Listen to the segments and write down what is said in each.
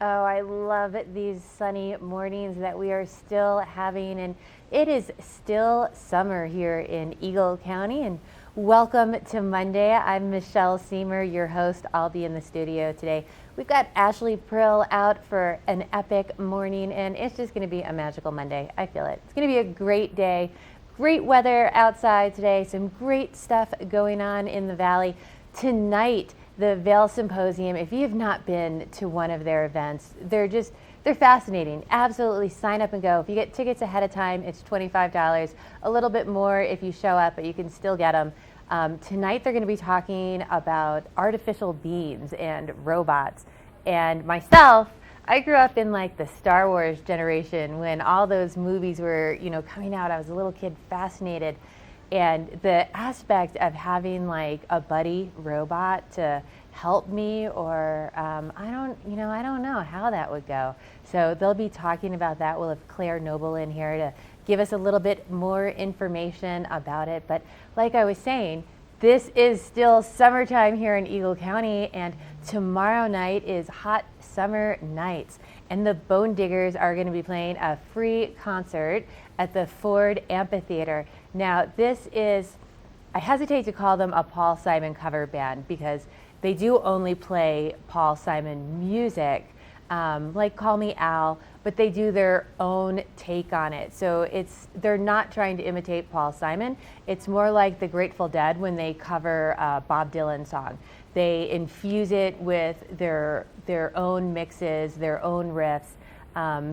Oh, I love these sunny mornings that we are still having, and it is still summer here in Eagle County. And welcome to Monday. I'm Michelle Seymour, your host. I'll be in the studio today. We've got Ashley Prill out for an epic morning, and it's just going to be a magical Monday. I feel it. It's going to be a great day. Great weather outside today. Some great stuff going on in the valley tonight. The Vail Symposium, if you have not been to one of their events, they're fascinating. Absolutely sign up and go. If you get tickets ahead of time, it's $25, a little bit more if you show up, but you can still get them. Tonight they're going to be talking about artificial beings and robots. And myself, I grew up in like the Star Wars generation when all those movies were, coming out. I was a little kid fascinated. And the aspect of having like a buddy robot to help me, or I don't know how that would go. So they'll be talking about that. We'll have Claire Noble in here to give us a little bit more information about it. But like I was saying, this is still summertime here in Eagle County, and tomorrow night is Hot Summer Nights. And the Bone Diggers are going to be playing a free concert at the Ford Amphitheater. Now, this is, I hesitate to call them a Paul Simon cover band because they do only play Paul Simon music, like Call Me Al, but they do their own take on it. So they're not trying to imitate Paul Simon. It's more like the Grateful Dead when they cover a Bob Dylan song. They infuse it with their own mixes, their own riffs.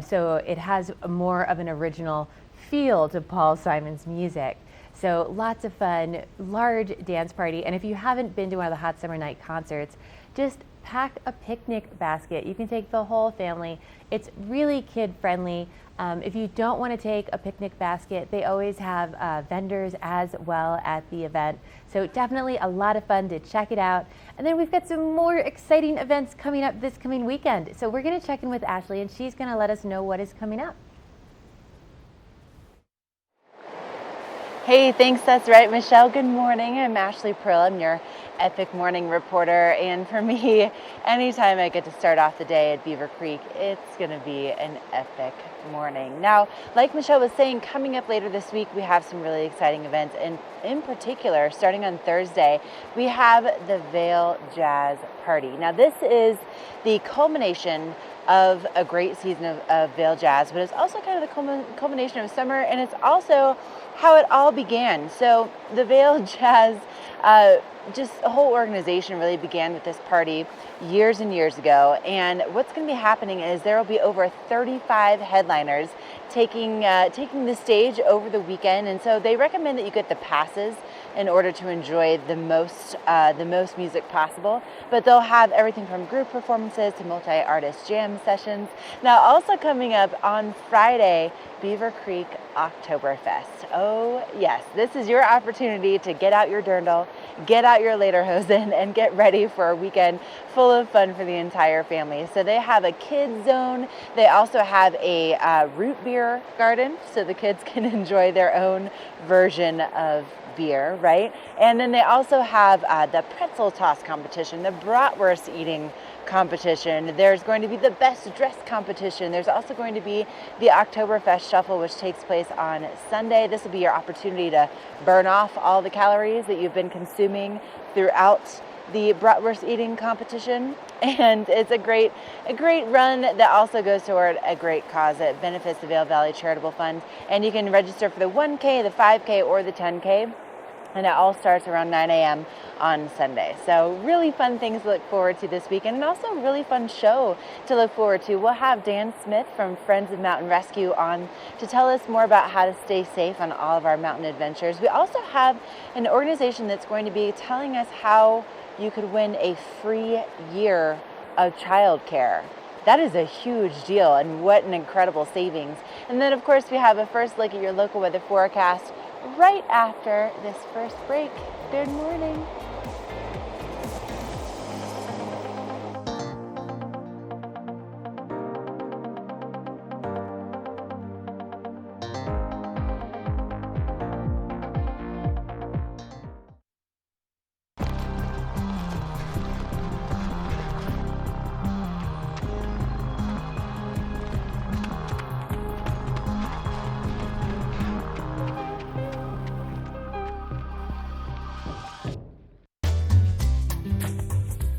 So it has more of an original feel to Paul Simon's music. So lots of fun, large dance party. And if you haven't been to one of the Hot Summer Night concerts, just pack a picnic basket. You can take the whole family. It's really kid friendly. If you don't want to take a picnic basket, they always have vendors as well at the event. So definitely a lot of fun to check it out. And then we've got some more exciting events coming up this coming weekend. So we're going to check in with Ashley, and she's going to let us know what is coming up. Hey, thanks. That's right, Michelle. Good morning. I'm Ashley Prill. I'm your Epic Morning reporter. And for me, anytime I get to start off the day at Beaver Creek, it's going to be an epic morning. Now, like Michelle was saying, coming up later this week, we have some really exciting events. And in particular, starting on Thursday, we have the Vail Jazz Party. Now, this is the culmination of a great season of Vail Jazz, but it's also kind of the culmination of summer, and it's also how it all began. So the Vail Jazz, just a whole organization really began with this party years and years ago. And what's going to be happening is there will be over 35 headliners taking the stage over the weekend. And so they recommend that you get the passes in order to enjoy the most music possible. But they'll have everything from group performances to multi-artist jam sessions. Now, also coming up on Friday, Beaver Creek Oktoberfest. Oh yes, this is your opportunity to get out your dirndl, get out your lederhosen, and get ready for a weekend full of fun for the entire family. So they have a kids zone. They also have a root beer garden, so the kids can enjoy their own version of beer, right? And then they also have the pretzel toss competition, the bratwurst eating competition. There's going to be the best dress competition. There's also going to be the Oktoberfest Shuffle, which takes place on Sunday. This will be your opportunity to burn off all the calories that you've been consuming throughout the bratwurst eating competition. And it's a great run that also goes toward a great cause. It benefits the Vail Valley Charitable Fund. And you can register for the 1K, the 5K, or the 10K. And it all starts around 9 a.m. on Sunday. So really fun things to look forward to this weekend, and also a really fun show to look forward to. We'll have Dan Smith from Friends of Mountain Rescue on to tell us more about how to stay safe on all of our mountain adventures. We also have an organization that's going to be telling us how you could win a free year of childcare. That is a huge deal, and what an incredible savings. And then, of course, we have a first look at your local weather forecast right after this first break. Good morning.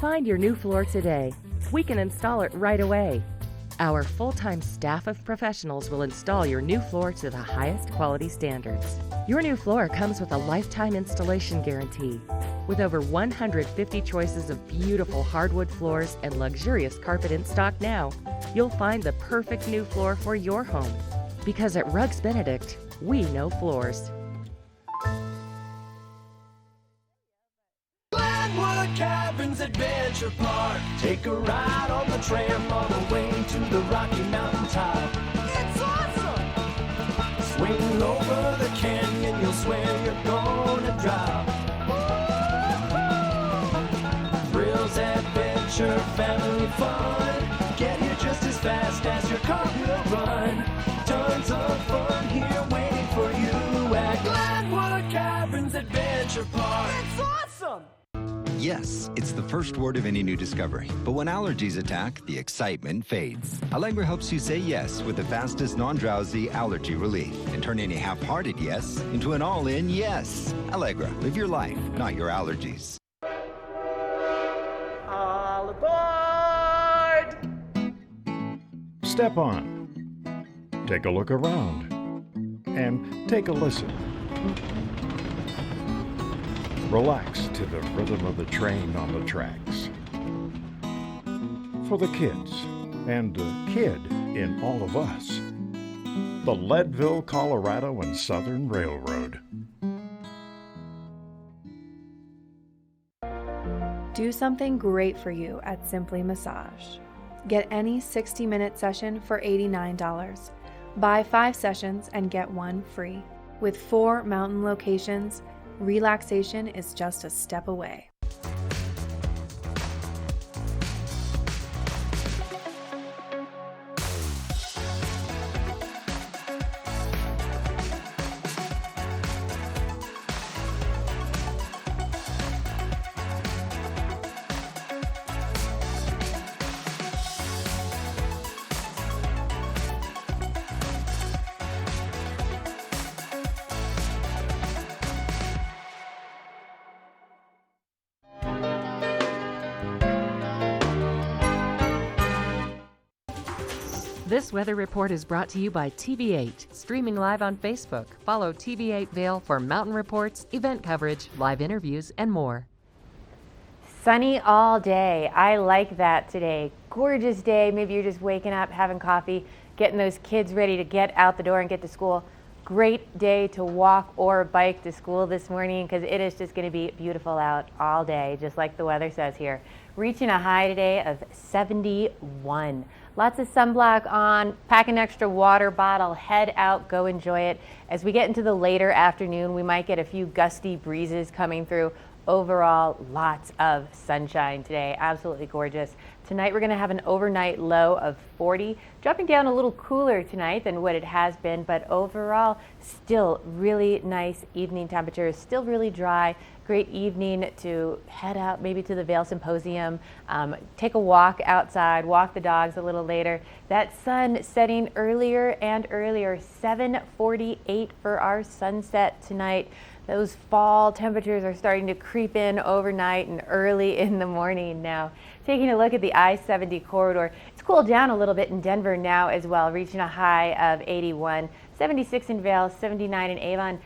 Find your new floor today. We can install it right away. Our full-time staff of professionals will install your new floor to the highest quality standards. Your new floor comes with a lifetime installation guarantee. With over 150 choices of beautiful hardwood floors and luxurious carpet in stock now, you'll find the perfect new floor for your home. Because at Rugs Benedict, we know floors. Glenwood Caverns Adventure Park. Take a ride on the tram all the way to the Rocky Mountain top. It's awesome! Swing over the canyon, you'll swear you're gonna drop. Thrills, adventure, family fun. Get here just as fast as your car will run. Tons of fun here waiting for you at Glenwood Caverns Adventure Park. It's awesome! Yes, it's the first word of any new discovery. But when allergies attack, the excitement fades. Allegra helps you say yes with the fastest non-drowsy allergy relief and turn any half-hearted yes into an all-in yes. Allegra, live your life, not your allergies. All aboard! Step on. Take a look around. And take a listen. Relax to the rhythm of the train on the tracks. For the kids, and the kid in all of us. The Leadville, Colorado and Southern Railroad. Do something great for you at Simply Massage. Get any 60-minute session for $89. Buy 5 sessions and get 1 free. With 4 mountain locations, relaxation is just a step away. This weather report is brought to you by TV8, streaming live on Facebook. Follow TV8 Vail for mountain reports, event coverage, live interviews, and more. Sunny all day. I like that today. Gorgeous day. Maybe you're just waking up, having coffee, getting those kids ready to get out the door and get to school. Great day to walk or bike to school this morning because it is just going to be beautiful out all day, just like the weather says here. Reaching a high today of 71. Lots of sunblock on, pack an extra water bottle, head out, go enjoy it. As we get into the later afternoon, we might get a few gusty breezes coming through. Overall, lots of sunshine today. Absolutely gorgeous. Tonight we're going to have an overnight low of 40, dropping down a little cooler tonight than what it has been, but overall still really nice evening temperatures, still really dry. Great evening to head out maybe to the Vail Symposium, take a walk outside, walk the dogs a little later. That sun setting earlier and earlier, 7:48 for our sunset tonight. Those fall temperatures are starting to creep in overnight and early in the morning now. Taking a look at the I-70 corridor, it's cooled down a little bit in Denver now as well, reaching a high of 81, 76 in Vail, 79 in Avon.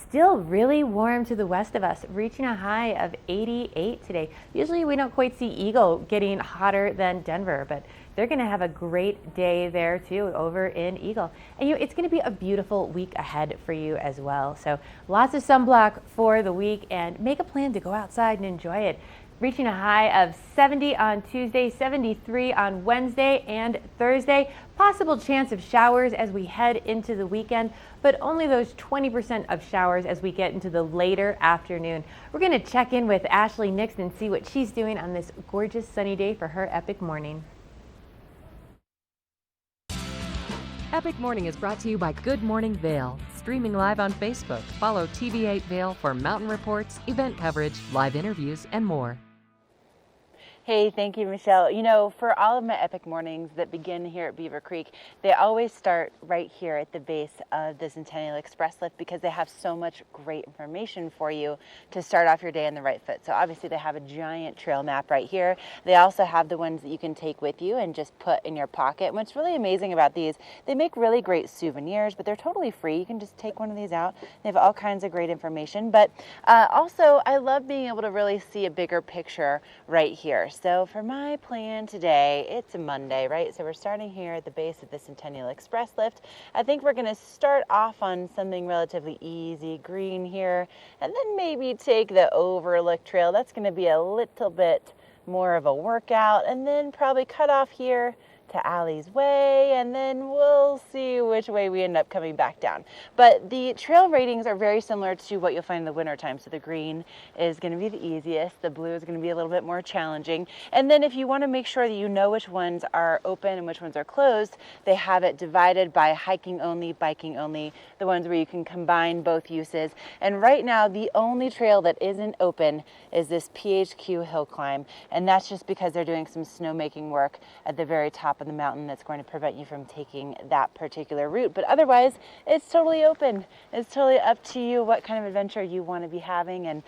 Still really warm to the west of us, reaching a high of 88 today. Usually we don't quite see Eagle getting hotter than Denver, but they're going to have a great day there too over in Eagle. And it's going to be a beautiful week ahead for you as well. So lots of sunblock for the week and make a plan to go outside and enjoy it. Reaching a high of 70 on Tuesday, 73 on Wednesday and Thursday. Possible chance of showers as we head into the weekend, but only those 20% of showers as we get into the later afternoon. We're going to check in with Ashley Nixon and see what she's doing on this gorgeous sunny day for her epic morning. Epic Morning is brought to you by Good Morning Vail, streaming live on Facebook. Follow TV8 Vail for mountain reports, event coverage, live interviews, and more. Hey, thank you, Michelle. You know, for all of my epic mornings that begin here at Beaver Creek, they always start right here at the base of the Centennial Express lift because they have so much great information for you to start off your day on the right foot. So obviously they have a giant trail map right here. They also have the ones that you can take with you and just put in your pocket. And what's really amazing about these, they make really great souvenirs, but they're totally free. You can just take one of these out. They have all kinds of great information. But also, I love being able to really see a bigger picture right here. So for my plan today, it's a Monday, right? So we're starting here at the base of the Centennial Express lift. I think we're gonna start off on something relatively easy, green here, and then maybe take the Overlook Trail. That's gonna be a little bit more of a workout, and then probably cut off here to Allie's Way, and then we'll see which way we end up coming back down. But the trail ratings are very similar to what you'll find in the wintertime. So the green is going to be the easiest, the blue is going to be a little bit more challenging. And then if you want to make sure that you know which ones are open and which ones are closed, they have it divided by hiking only, biking only, the ones where you can combine both uses. And right now, the only trail that isn't open is this PHQ hill climb. And that's just because they're doing some snowmaking work at the very top of the mountain that's going to prevent you from taking that particular route. But otherwise, it's totally open. It's totally up to you what kind of adventure you want to be having. And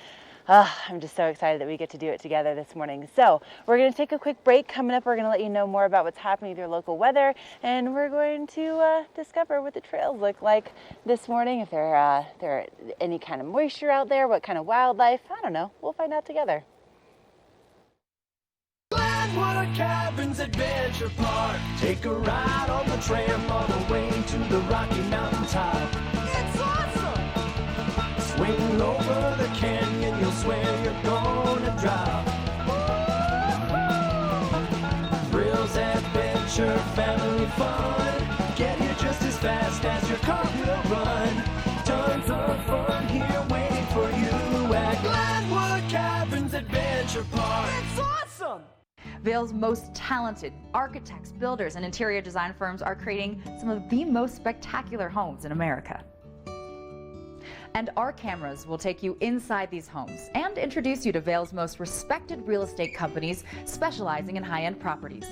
I'm just so excited that we get to do it together this morning. So we're going to take a quick break. Coming up, we're going to let you know more about what's happening with your local weather, and we're going to discover what the trails look like this morning, if there are any kind of moisture out there, what kind of wildlife. I don't know. We'll find out together. Glenwood Cabins Adventure Park. Take a ride on the tram all the way to the Rocky Mountain top. It's awesome! Swing over the canyon, you'll swear you're gonna drop. Thrills, adventure, family fun. Get here just as fast as your car will run. Tons of fun here waiting for you at Glenwood Cabins Adventure Park. It's awesome! Vail's most talented architects, builders, and interior design firms are creating some of the most spectacular homes in America. And our cameras will take you inside these homes and introduce you to Vail's most respected real estate companies specializing in high-end properties.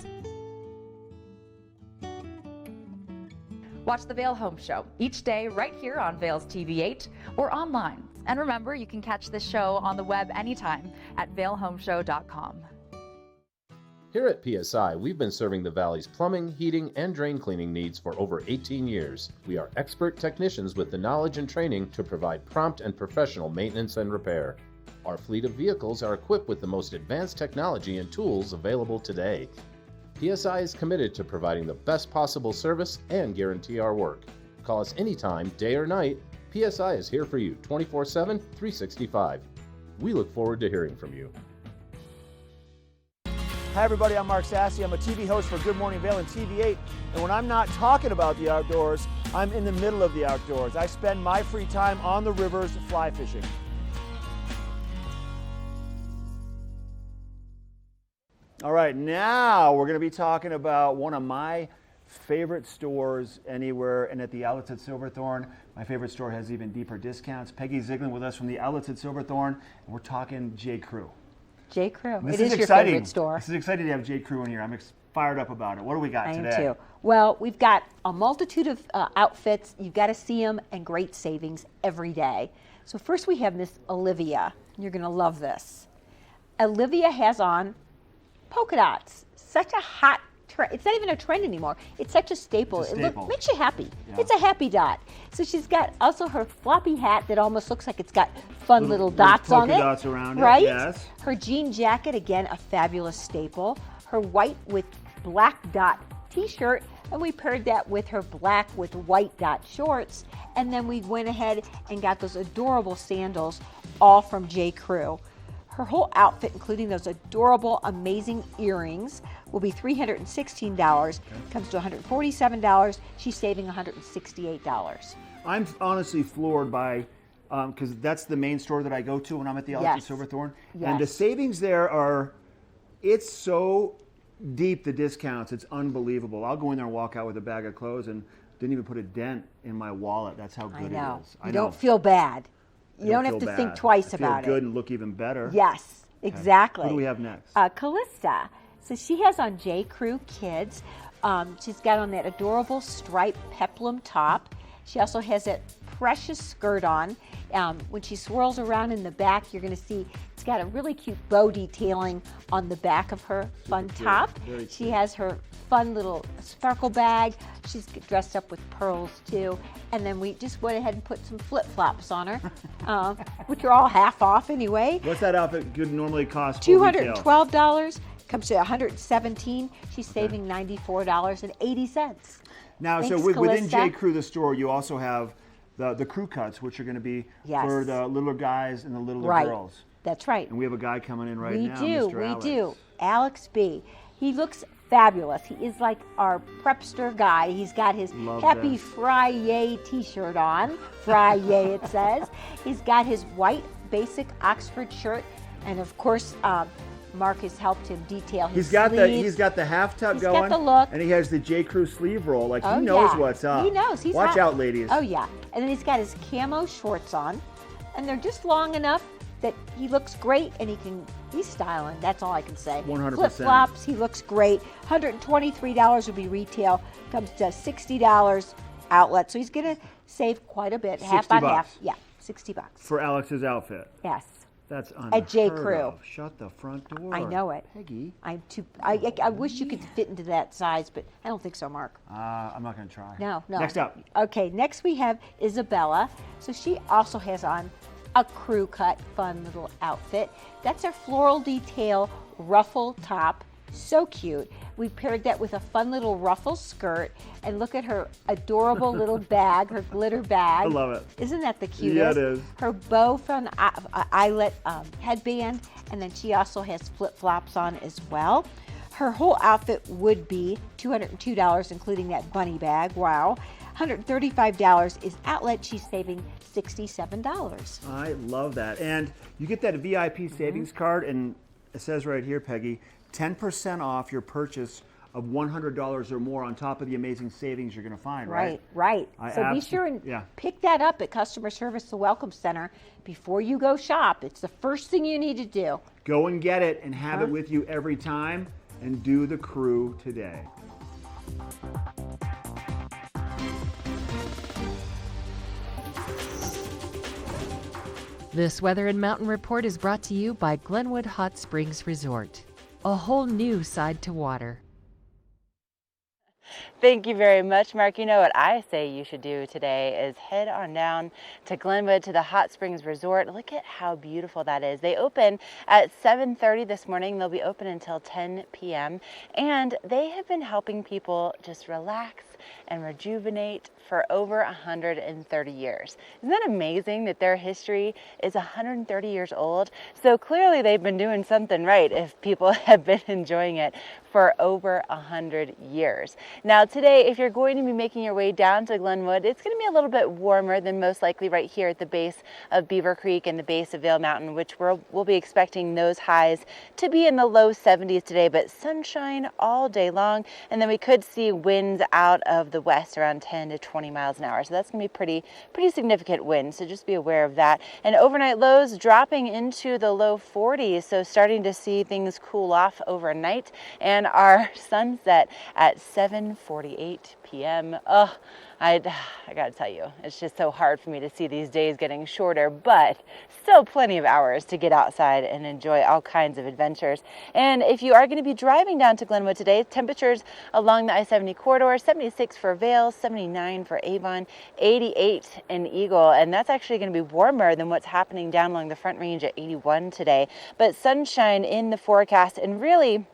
Watch the Vail Home Show each day right here on Vail's TV8 or online. And remember, you can catch this show on the web anytime at vailhomeshow.com. Here at PSI, we've been serving the Valley's plumbing, heating, and drain cleaning needs for over 18 years. We are expert technicians with the knowledge and training to provide prompt and professional maintenance and repair. Our fleet of vehicles are equipped with the most advanced technology and tools available today. PSI is committed to providing the best possible service and guarantee our work. Call us anytime, day or night. PSI is here for you 24/7, 365. We look forward to hearing from you. Hi everybody, I'm Mark Sassy. I'm a TV host for Good Morning Vail and TV8. And when I'm not talking about the outdoors, I'm in the middle of the outdoors. I spend my free time on the rivers fly fishing. All right, now we're going to be talking about one of my favorite stores anywhere, and at the outlets at Silverthorne. My favorite store has even deeper discounts. Peggy Ziegler with us from the outlets at Silverthorne, and we're talking J. Crew. J. Crew. This It is your exciting. favorite store. This is exciting to have J. Crew in here. I'm fired up about it. What do we got I am today? too. Well, we've got a multitude of outfits. You've got to see them, and great savings every day. So first we have Miss Olivia. You're going to love this. Olivia has on polka dots. Such a hot trend. It's not even a trend anymore. It's such a staple. It's a staple. Makes you happy. Yeah. It's a happy dot. So she's got also her floppy hat that almost looks like it's got fun little dots on it. Polka dots around it, right? yes. Her jean jacket, again, a fabulous staple. Her white with black dot t-shirt, and we paired that with her black with white dot shorts. And then we went ahead and got those adorable sandals, all from J. Crew. Her whole outfit, including those adorable, amazing earrings, will be $316. Comes to $147. She's saving $168. I'm honestly floored by, because that's the main store that I go to when I'm at the outlets Yes. at Silverthorne. Yes. And the savings there are, it's so deep, the discounts, it's unbelievable. I'll go in there and walk out with a bag of clothes and didn't even put a dent in my wallet. That's how good I know. it is. You don't feel bad. You don't have feel to bad. think twice I feel about good it. and look even better. Yes. Exactly. What do we have next? Callista. So she has on J. Crew Kids. She's got on that adorable striped peplum top. She also has that precious skirt on. When she swirls around in the back, you're going to see it's got a really cute bow detailing on the back of her fun top. She has her fun little sparkle bag. She's dressed up with pearls too. And then we just went ahead and put some flip-flops on her, which are all half off anyway. What's that outfit could normally cost? $212. Comes to $117. She's saving $94.80. Now, Thanks, so within Callista. J. Crew, the store, you also have the crew cuts, which are going to be Yes. for the littler guys and the littler Right. girls. That's right. And we have a guy coming in right We now, do, Mr. we Alex. do. Alex B. He looks fabulous. He is like our prepster guy. He's got his Love Happy that. Friday t-shirt on. Friday it says. He's got his white basic Oxford shirt, and of course, Mark has helped him detail his He's got sleeves. the half tuck He's going, got the look. and he has the J. Crew sleeve roll. Like Oh, he knows yeah. what's up. He knows. He's Watch hot. out, ladies. Oh yeah, and then he's got his camo shorts on, and they're just long enough that he looks great, and he's styling. That's all I can say. 100%. Flip flops. He looks great. $123 would be retail. Comes to $60 outlet. So he's gonna save quite a bit. Half 60 by bucks. half. Yeah, $60. For Alex's outfit. Yes. That's unheard At J. Crew. of. Shut the front door. I know it. Peggy. I'm too. I wish you could fit into that size, but I don't think so, Mark. I'm not going to try. No. Next up. Okay, next we have Isabella. So she also has on a crew cut, fun little outfit. That's her floral detail ruffle top. So cute. We paired that with a fun little ruffle skirt, and look at her adorable little bag, her glitter bag. I love it. Isn't that the cutest? Yeah, it is. Her bow from eyelet headband, and then she also has flip-flops on as well. Her whole outfit would be $202, including that bunny bag. Wow. $135 is outlet. She's saving $67. I love that. And you get that VIP savings card, and it says right here, Peggy, 10% off your purchase of $100 or more on top of the amazing savings you're going to find, right? Right. I So be sure and yeah. pick that up at Customer Service the Welcome Center before you go shop. It's the first thing you need to do. Go and get it and have it with you every time, and do the crew today. This Weather and Mountain Report is brought to you by Glenwood Hot Springs Resort. A whole new side to water. Thank you very much, Mark. You know what I say you should do today is head on down to Glenwood to the Hot Springs Resort. Look at how beautiful that is. They open at 7:30 this morning. They'll be open until 10 p.m. And they have been helping people just relax and rejuvenate for over 130 years. Isn't that amazing that their history is 130 years old? So clearly they've been doing something right if people have been enjoying it for over 100 years. Now today, if you're going to be making your way down to Glenwood, it's going to be a little bit warmer than most likely right here at the base of Beaver Creek and the base of Vail Mountain, which we'll be expecting those highs to be in the low 70s today, but sunshine all day long. And then we could see winds out of the west around 10 to 20 miles an hour. So that's going to be pretty significant winds. So just be aware of that. And overnight lows dropping into the low 40s. So starting to see things cool off overnight. And our sunset at 7:48 p.m. Oh, I gotta tell you, it's just so hard for me to see these days getting shorter, but still plenty of hours to get outside and enjoy all kinds of adventures. And if you are going to be driving down to Glenwood today, temperatures along the I-70 corridor, 76 for Vail, 79 for Avon, 88 in Eagle, and that's actually going to be warmer than what's happening down along the Front Range at 81 today. But sunshine in the forecast, and really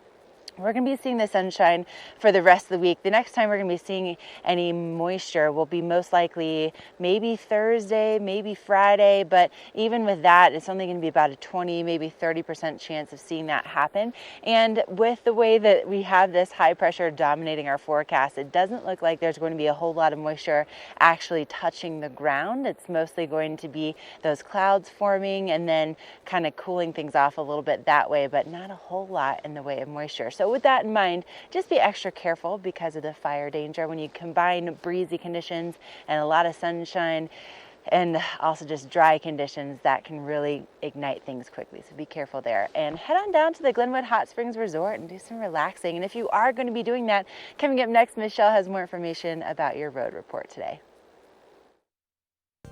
we're going to be seeing the sunshine for the rest of the week. The next time we're going to be seeing any moisture will be most likely maybe Thursday, maybe Friday, but even with that, it's only going to be about a 20, maybe 30% chance of seeing that happen. And with the way that we have this high pressure dominating our forecast, it doesn't look like there's going to be a whole lot of moisture actually touching the ground. It's mostly going to be those clouds forming and then kind of cooling things off a little bit that way, but not a whole lot in the way of moisture. So with that in mind, just be extra careful because of the fire danger. When you combine breezy conditions and a lot of sunshine, and also just dry conditions that can really ignite things quickly. So be careful there. And head on down to the Glenwood Hot Springs Resort and do some relaxing. And if you are going to be doing that, coming up next, Michelle has more information about your road report today.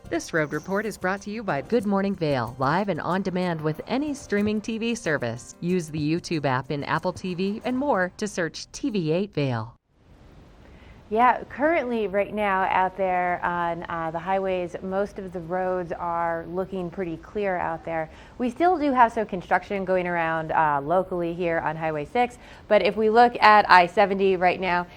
This road report is brought to you by Good Morning Vail, live and on demand with any streaming TV service. Use the YouTube app in Apple TV and more to search TV8 Vail. Yeah, currently right now out there on the highways, most of the roads are looking pretty clear out there. We still do have some construction going around locally here on Highway 6, but if we look at I-70 right now,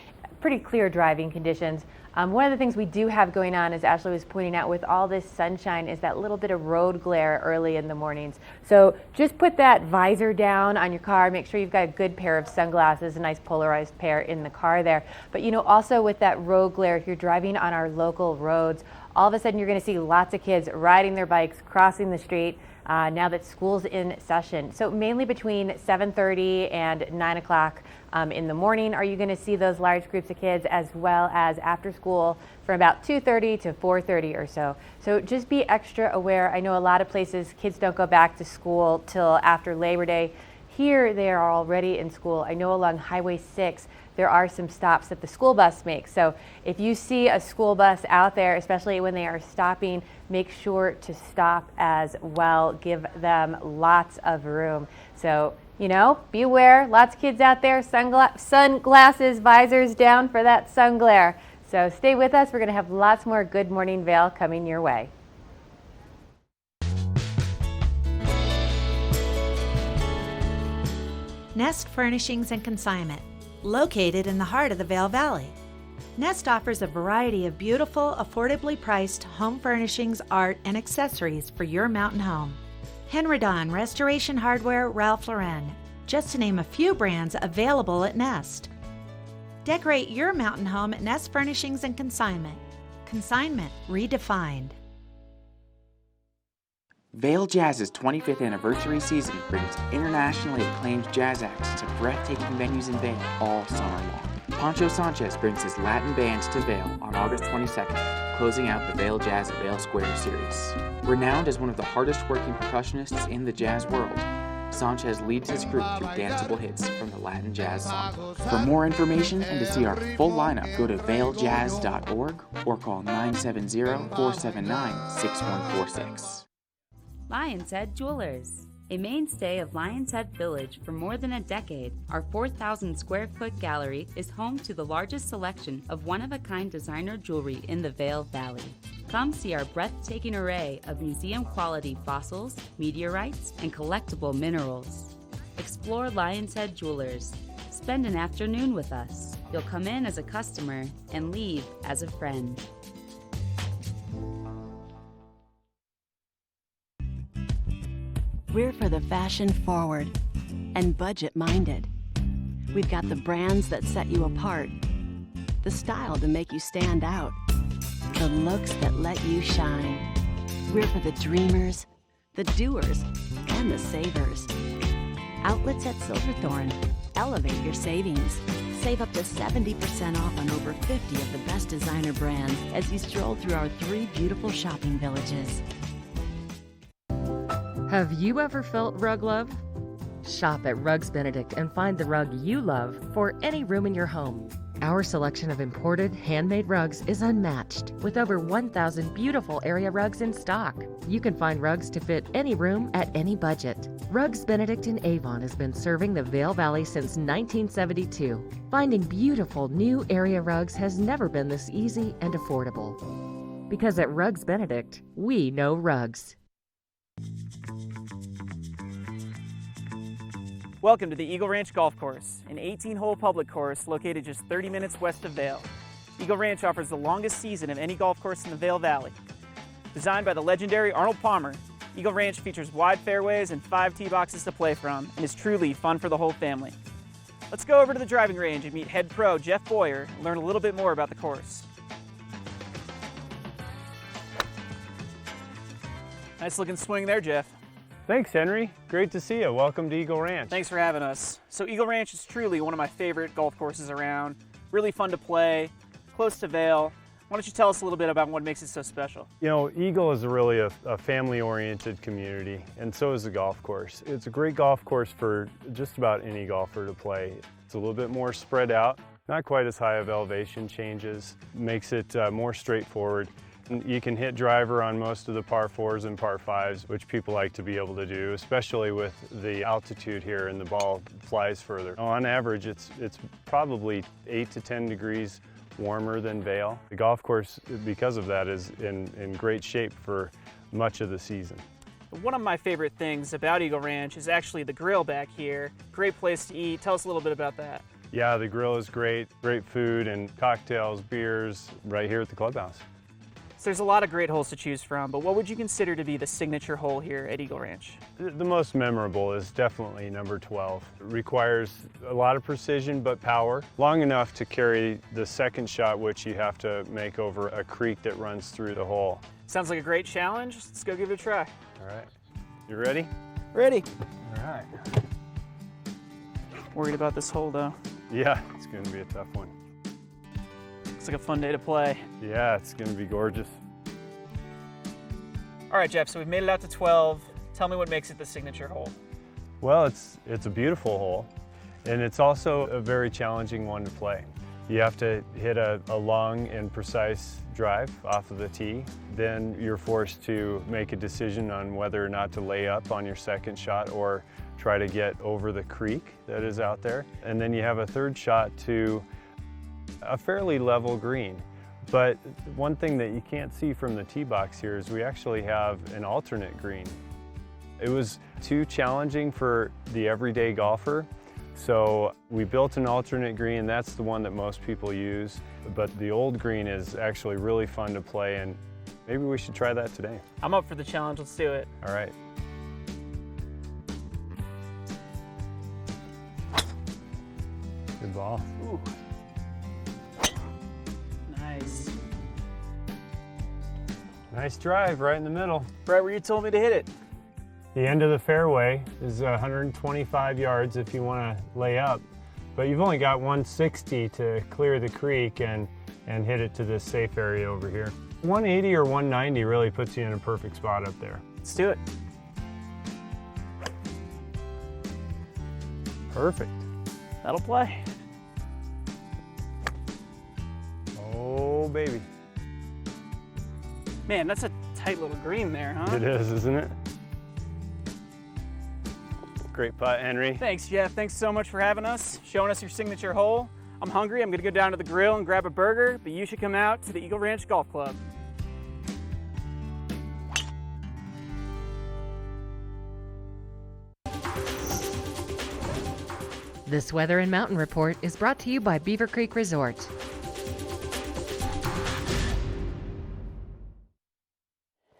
pretty clear driving conditions. One of the things we do have going on, as Ashley was pointing out, with all this sunshine is that little bit of road glare early in the mornings. So just put that visor down on your car. Make sure you've got a good pair of sunglasses, a nice polarized pair in the car there. But you know, also with that road glare, if you're driving on our local roads, all of a sudden you're going to see lots of kids riding their bikes, crossing the street. Now that school's in session. So mainly between 7:30 and 9 o'clock in the morning are you going to see those large groups of kids, as well as after school from about 2:30 to 4:30 or so. So just be extra aware. I know a lot of places kids don't go back to school till after Labor Day. Here they are already in school. I know along Highway 6 there are some stops that the school bus makes. So if you see a school bus out there, especially when they are stopping, make sure to stop as well. Give them lots of room. So, you know, be aware. Lots of kids out there, sunglasses, visors down for that sun glare. So stay with us. We're going to have lots more Good Morning Vail coming your way. Nest Furnishings and Consignment, located in the heart of the Vail Valley. Nest offers a variety of beautiful, affordably priced home furnishings, art, and accessories for your mountain home. Henredon, Restoration Hardware, Ralph Lauren, just to name a few brands available at Nest. Decorate your mountain home at Nest Furnishings and Consignment. Consignment redefined. Vail Jazz's 25th anniversary season brings internationally acclaimed jazz acts to breathtaking venues in Vail all summer long. Pancho Sanchez brings his Latin band to Vail on August 22nd, closing out the Vail Jazz at Vail Square series. Renowned as one of the hardest working percussionists in the jazz world, Sanchez leads his group through danceable hits from the Latin jazz songbook. For more information and to see our full lineup, go to vailjazz.org or call 970-479-6146. Lion's Head Jewelers. A mainstay of Lion's Head Village for more than a decade, our 4,000 square foot gallery is home to the largest selection of one-of-a-kind designer jewelry in the Vail Valley. Come see our breathtaking array of museum-quality fossils, meteorites, and collectible minerals. Explore Lion's Head Jewelers. Spend an afternoon with us. You'll come in as a customer and leave as a friend. We're for the fashion forward and budget minded. We've got the brands that set you apart, the style to make you stand out, the looks that let you shine. We're for the dreamers, the doers, and the savers. Outlets at Silverthorne. Elevate your savings. Save up to 70% off on over 50 of the best designer brands as you stroll through our 3 beautiful shopping villages. Have you ever felt rug love? Shop at Rugs Benedict and find the rug you love for any room in your home. Our selection of imported, handmade rugs is unmatched, with over 1,000 beautiful area rugs in stock. You can find rugs to fit any room at any budget. Rugs Benedict in Avon has been serving the Vail Valley since 1972. Finding beautiful new area rugs has never been this easy and affordable. Because at Rugs Benedict, we know rugs. Welcome to the Eagle Ranch Golf Course, an 18-hole public course located just 30 minutes west of Vail. Eagle Ranch offers the longest season of any golf course in the Vail Valley. Designed by the legendary Arnold Palmer, Eagle Ranch features wide fairways and 5 tee boxes to play from and is truly fun for the whole family. Let's go over to the driving range and meet head pro Jeff Boyer and learn a little bit more about the course. Nice looking swing there, Jeff. Thanks, Henry. Great to see you. Welcome to Eagle Ranch. Thanks for having us. So Eagle Ranch is truly one of my favorite golf courses around. Really fun to play, close to Vail. Why don't you tell us a little bit about what makes it so special? You know, Eagle is really a family-oriented community, and so is the golf course. It's a great golf course for just about any golfer to play. It's a little bit more spread out, not quite as high of elevation changes, makes it more straightforward. You can hit driver on most of the par 4s and par 5s, which people like to be able to do, especially with the altitude here and the ball flies further. On average, it's probably 8 to 10 degrees warmer than Vail. The golf course, because of that, is in great shape for much of the season. One of my favorite things about Eagle Ranch is actually the grill back here. Great place to eat. Tell us a little bit about that. Yeah, the grill is great. Great food and cocktails, beers right here at the clubhouse. So there's a lot of great holes to choose from, but what would you consider to be the signature hole here at Eagle Ranch? The most memorable is definitely number 12. It requires a lot of precision but power, long enough to carry the second shot, which you have to make over a creek that runs through the hole. Sounds like a great challenge. Let's go give it a try. All right. You ready? Ready. All right. Worried about this hole though. Yeah, it's going to be a tough one. Looks like a fun day to play. Yeah, it's going to be gorgeous. All right, Jeff, so we've made it out to 12. Tell me what makes it the signature hole. Well, it's a beautiful hole, and it's also a very challenging one to play. You have to hit a long and precise drive off of the tee. Then you're forced to make a decision on whether or not to lay up on your second shot or try to get over the creek that is out there. And then you have a third shot to a fairly level green. But one thing that you can't see from the tee box here is we actually have an alternate green. It was too challenging for the everyday golfer, so we built an alternate green. That's the one that most people use, but the old green is actually really fun to play, and maybe we should try that today. I'm up for the challenge. Let's do it. All right. Good ball. Ooh. Nice. Nice drive right in the middle. Right where you told me to hit it. The end of the fairway is 125 yards if you want to lay up, but you've only got 160 to clear the creek and hit it to this safe area over here. 180 or 190 really puts you in a perfect spot up there. Let's do it. Perfect. That'll play. Oh, baby. Man, that's a tight little green there, huh? It is, isn't it? Great putt, Henry. Thanks, Jeff. Thanks so much for having us, showing us your signature hole. I'm hungry. I'm going to go down to the grill and grab a burger, but you should come out to the Eagle Ranch Golf Club. This weather and mountain report is brought to you by Beaver Creek Resort.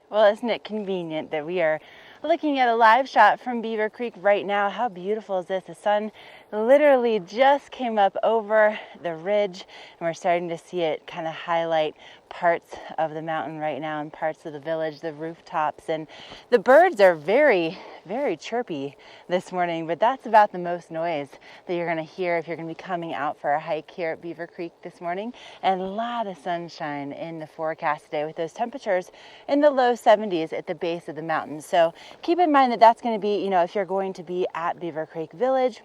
Well, isn't it convenient that we are looking at a live shot from Beaver Creek right now? How beautiful is this? The sun literally just came up over the ridge, and we're starting to see it kind of highlight parts of the mountain right now and parts of the village, the rooftops, and the birds are very, very chirpy this morning, but that's about the most noise that you're going to hear if you're going to be coming out for a hike here at Beaver Creek this morning. And a lot of sunshine in the forecast today with those temperatures in the low 70s at the base of the mountain. So keep in mind that that's going to be, you know, if you're going to be at Beaver Creek Village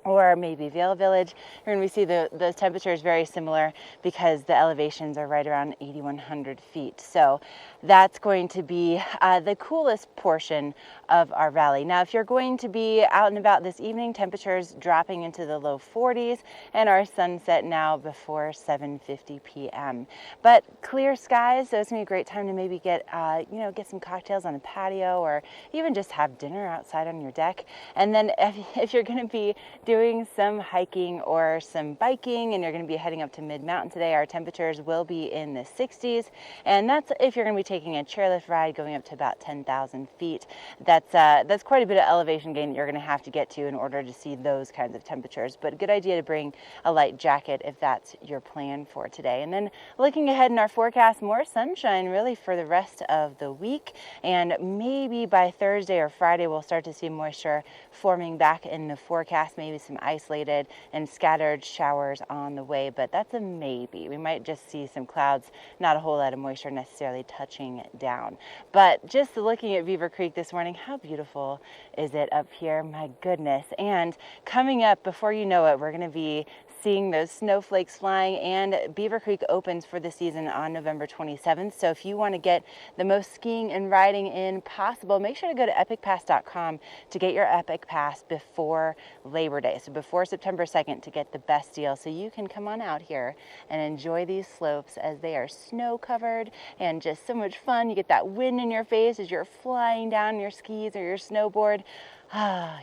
or maybe Vail Village, you're going to see the temperatures very similar because the elevations are right around 8,100 feet. So that's going to be the coolest portion of our valley. Now, if you're going to be out and about this evening, temperatures dropping into the low 40s, and our sunset now before 7:50 p.m. But clear skies, so it's going to be a great time to maybe get some cocktails on a patio or even just have dinner outside on your deck. And then if you're going to be doing some hiking or some biking and you're going to be heading up to mid-mountain today, our temperatures will be in the 60s, and that's if you're going to be taking a chairlift ride going up to about 10,000 feet. That's that's quite a bit of elevation gain that you're going to have to get to in order to see those kinds of temperatures. But a good idea to bring a light jacket if that's your plan for today. And then looking ahead in our forecast, more sunshine really for the rest of the week, and maybe by Thursday or Friday we'll start to see moisture forming back in the forecast, maybe some isolated and scattered showers on the way, but that's a maybe. We might just see some clouds, not a whole lot of moisture necessarily touching down. But just looking at Beaver Creek this morning, how beautiful is it up here? My goodness. And coming up, before you know it, we're going to be seeing those snowflakes flying, and Beaver Creek opens for the season on November 27th. So if you want to get the most skiing and riding in possible, make sure to go to epicpass.com to get your Epic Pass before Labor Day, so before September 2nd, to get the best deal so you can come on out here and enjoy these slopes as they are snow covered and just so much fun. You get that wind in your face as you're flying down your skis or your snowboard.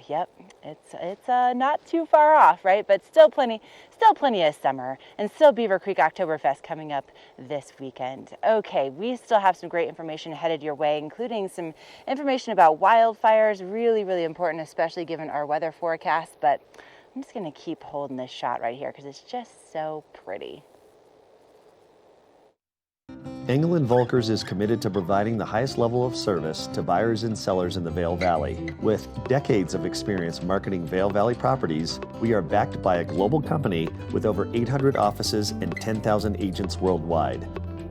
Yep, it's not too far off, right? But still plenty of summer, and still Beaver Creek Oktoberfest coming up this weekend. Okay, we still have some great information headed your way, including some information about wildfires, really, really important, especially given our weather forecast. But I'm just gonna keep holding this shot right here because it's just so pretty. Engel & Volkers is committed to providing the highest level of service to buyers and sellers in the Vail Valley. With decades of experience marketing Vail Valley properties, we are backed by a global company with over 800 offices and 10,000 agents worldwide.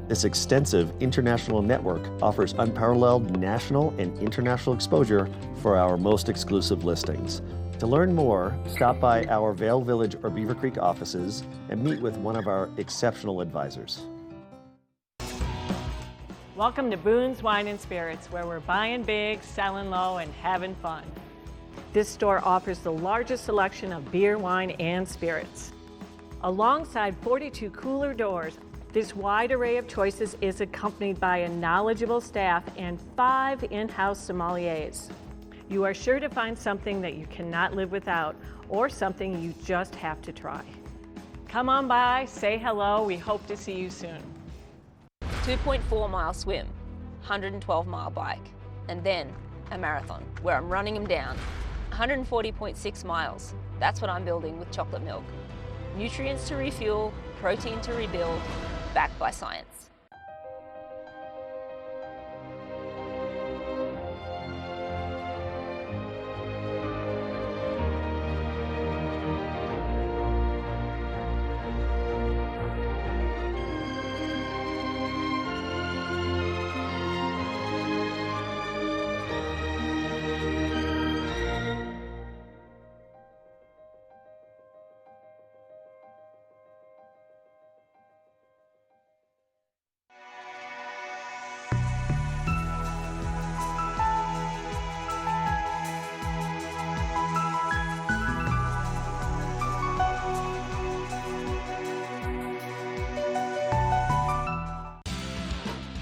This extensive international network offers unparalleled national and international exposure for our most exclusive listings. To learn more, stop by our Vail Village or Beaver Creek offices and meet with one of our exceptional advisors. Welcome to Boone's Wine and Spirits, where we're buying big, selling low, and having fun. This store offers the largest selection of beer, wine, and spirits. Alongside 42 cooler doors, this wide array of choices is accompanied by a knowledgeable staff and 5 in-house sommeliers. You are sure to find something that you cannot live without, or something you just have to try. Come on by, say hello, we hope to see you soon. 2.4 mile swim, 112 mile bike, and then a marathon where I'm running them down. 140.6 miles, that's what I'm building with chocolate milk. Nutrients to refuel, protein to rebuild, backed by science.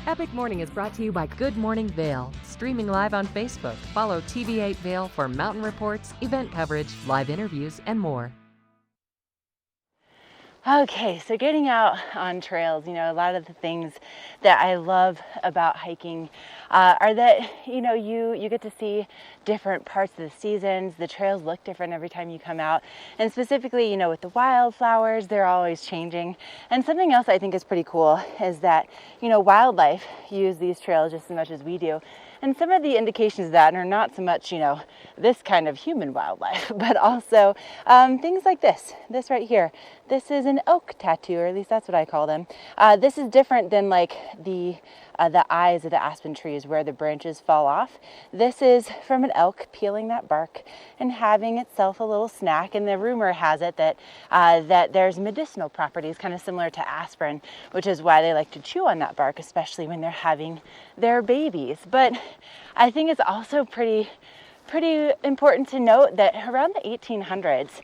Epic Morning is brought to you by Good Morning Vail, streaming live on Facebook. Follow TV8 Vail for mountain reports, event coverage, live interviews, and more. Okay, so getting out on trails, you know, a lot of the things that I love about hiking are that, you know, you get to see different parts of the seasons. The trails look different every time you come out. And specifically, you know, with the wildflowers, they're always changing. And something else I think is pretty cool is that, you know, wildlife use these trails just as much as we do. And some of the indications of that are not so much, you know, this kind of human wildlife, but also things like this right here. This is an elk tattoo, or at least that's what I call them. This is different than like the eyes of the aspen trees where the branches fall off. This is from an elk peeling that bark and having itself a little snack. And the rumor has it that that there's medicinal properties kind of similar to aspirin, which is why they like to chew on that bark, especially when they're having their babies. But I think it's also pretty important to note that around the 1800s,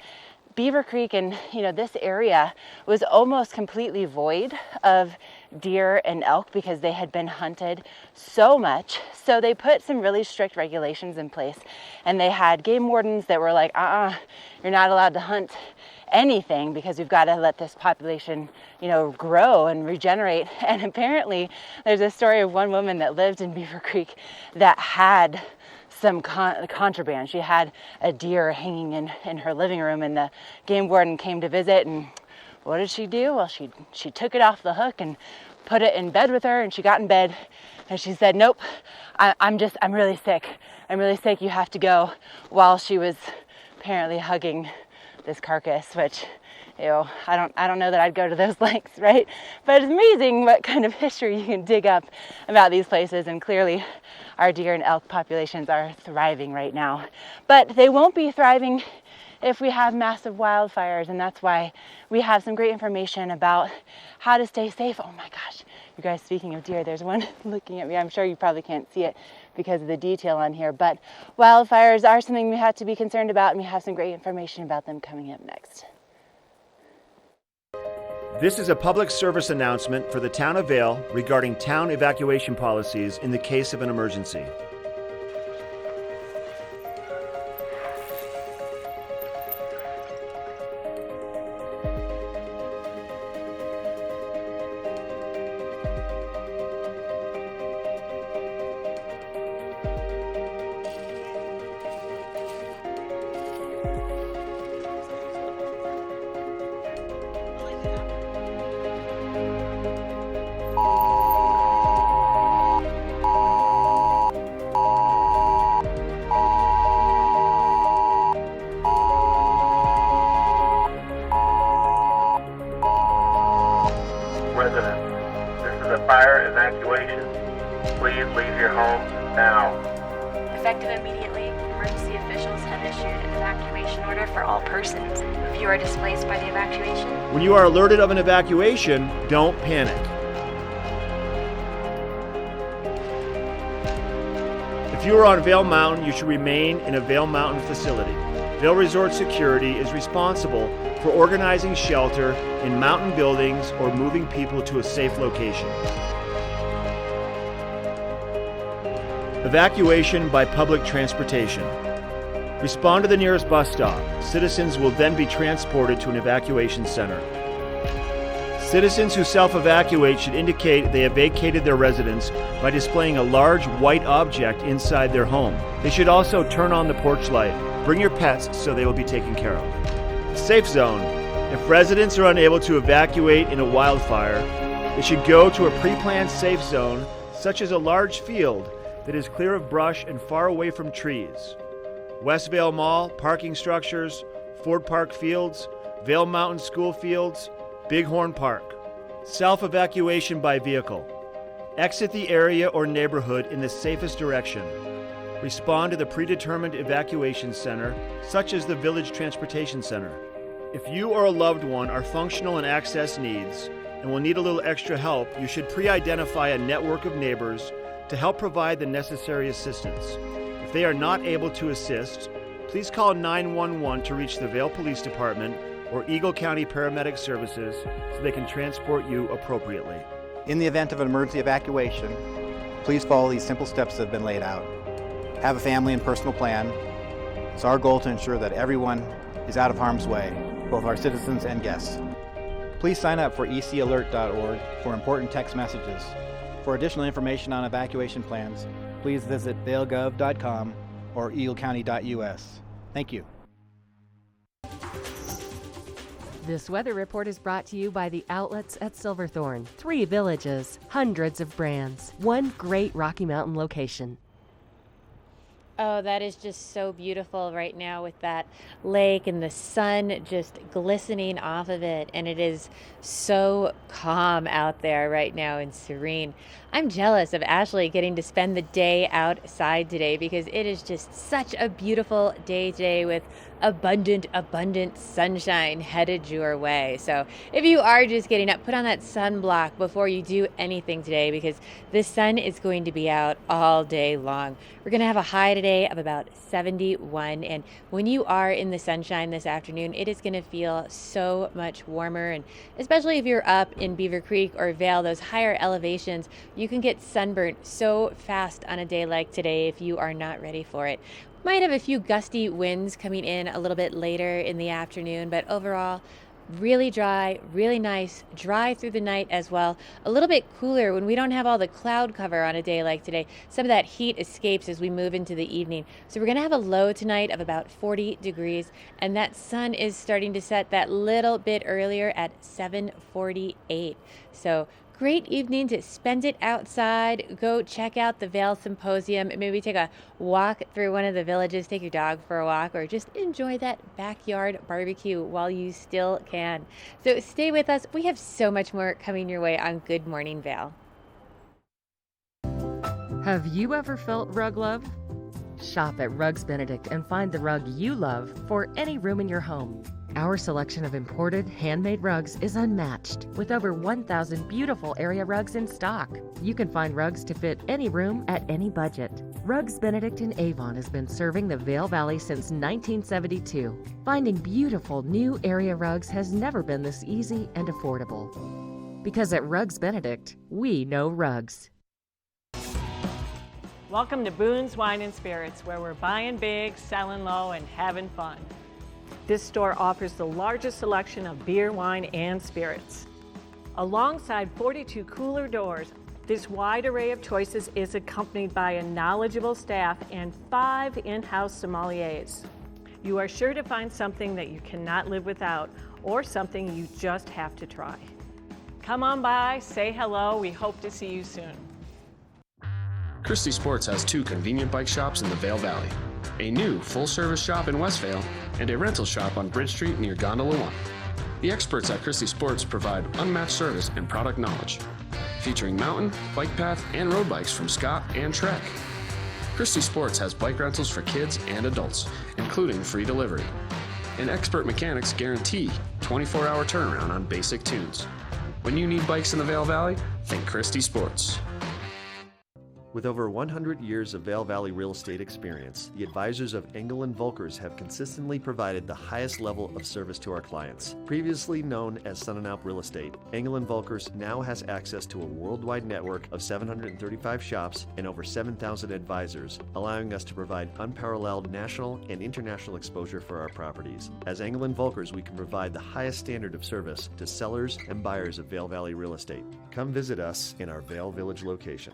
Beaver Creek and, you know, this area was almost completely void of deer and elk because they had been hunted so much. So they put some really strict regulations in place, and they had game wardens that were like, you're not allowed to hunt anything because we've got to let this population, you know, grow and regenerate. And apparently there's a story of one woman that lived in Beaver Creek that had some contraband. She had a deer hanging in her living room, and the game warden came to visit, and what did she do? Well, she took it off the hook and put it in bed with her, and she got in bed and she said, nope, I'm really sick. I'm really sick, you have to go, while she was apparently hugging this carcass, which, I don't know that I'd go to those lengths, right? But it's amazing what kind of history you can dig up about these places, and clearly our deer and elk populations are thriving right now. But they won't be thriving if we have massive wildfires, and that's why we have some great information about how to stay safe. Oh my gosh, you guys, speaking of deer, there's one looking at me. I'm sure you probably can't see it because of the detail on here, but wildfires are something we have to be concerned about, and we have some great information about them coming up next. This is a public service announcement for the town of Vail regarding town evacuation policies in the case of an emergency. Residents, this is a fire evacuation. Please leave your home now. Effective immediately, emergency officials have issued an evacuation order for all persons. If you are displaced by the evacuation, When you are alerted of an evacuation, don't panic. If you are on Vail Mountain, you should remain in a Vail Mountain facility. Vail Resort Security is responsible for organizing shelter in mountain buildings or moving people to a safe location. Evacuation by public transportation. Respond to the nearest bus stop. Citizens will then be transported to an evacuation center. Citizens who self-evacuate should indicate they have vacated their residence by displaying a large white object inside their home. They should also turn on the porch light. Bring your pets so they will be taken care of. Safe zone. If residents are unable to evacuate in a wildfire, they should go to a pre-planned safe zone, such as a large field that is clear of brush and far away from trees. West Vail Mall, parking structures, Ford Park Fields, Vail Mountain School Fields, Bighorn Park. Self-evacuation by vehicle. Exit the area or neighborhood in the safest direction. Respond to the predetermined evacuation center, such as the Village Transportation Center. If you or a loved one are functional and access needs and will need a little extra help, you should pre-identify a network of neighbors to help provide the necessary assistance. If they are not able to assist, please call 911 to reach the Vail Police Department or Eagle County Paramedic Services so they can transport you appropriately. In the event of an emergency evacuation, please follow these simple steps that have been laid out. Have a family and personal plan. It's our goal to ensure that everyone is out of harm's way, both our citizens and guests. Please sign up for ecalert.org for important text messages. For additional information on evacuation plans, please visit vailgov.com or eaglecounty.us. Thank you. This weather report is brought to you by the outlets at Silverthorne. 3 villages, hundreds of brands, one great Rocky Mountain location. Oh, that is just so beautiful right now with that lake and the sun just glistening off of it. And it is so calm out there right now and serene. I'm jealous of Ashley getting to spend the day outside today because it is just such a beautiful day today with abundant sunshine headed your way. So if you are just getting up, put on that sunblock before you do anything today because the sun is going to be out all day long. We're going to have a high today of about 71, and when you are in the sunshine this afternoon, it is going to feel so much warmer, and especially if you're up in Beaver Creek or Vail, those higher elevations, you can get sunburnt so fast on a day like today if you are not ready for it. Might have a few gusty winds coming in a little bit later in the afternoon, but overall, really dry, really nice, dry through the night as well. A little bit cooler when we don't have all the cloud cover on a day like today. Some of that heat escapes as we move into the evening. So we're going to have a low tonight of about 40 degrees, and that sun is starting to set that little bit earlier at 7:48. So great evening to spend it outside. Go check out the Vail Symposium. Maybe take a walk through one of the villages, take your dog for a walk, or just enjoy that backyard barbecue while you still can. So stay with us. We have so much more coming your way on Good Morning Vail. Have you ever felt rug love? Shop at Rugs Benedict and find the rug you love for any room in your home. Our selection of imported, handmade rugs is unmatched, with over 1,000 beautiful area rugs in stock. You can find rugs to fit any room at any budget. Rugs Benedict in Avon has been serving the Vail Valley since 1972. Finding beautiful new area rugs has never been this easy and affordable. Because at Rugs Benedict, we know rugs. Welcome to Boone's Wine and Spirits, where we're buying big, selling low, and having fun. This store offers the largest selection of beer, wine, and spirits. Alongside 42 cooler doors, this wide array of choices is accompanied by a knowledgeable staff and 5 in-house sommeliers. You are sure to find something that you cannot live without, or something you just have to try. Come on by, say hello, we hope to see you soon. Christie Sports has 2 convenient bike shops in the Vail Valley, a new full-service shop in Westvale, and a rental shop on Bridge Street near Gondola 1. The experts at Christie Sports provide unmatched service and product knowledge, featuring mountain, bike path, and road bikes from Scott and Trek. Christie Sports has bike rentals for kids and adults, including free delivery. And expert mechanics guarantee 24-hour turnaround on basic tunes. When you need bikes in the Vail Valley, think Christie Sports. With over 100 years of Vail Valley real estate experience, the advisors of Engel & Volkers have consistently provided the highest level of service to our clients. Previously known as Sun & Alp Real Estate, Engel & Volkers now has access to a worldwide network of 735 shops and over 7,000 advisors, allowing us to provide unparalleled national and international exposure for our properties. As Engel & Volkers, we can provide the highest standard of service to sellers and buyers of Vail Valley real estate. Come visit us in our Vail Village location.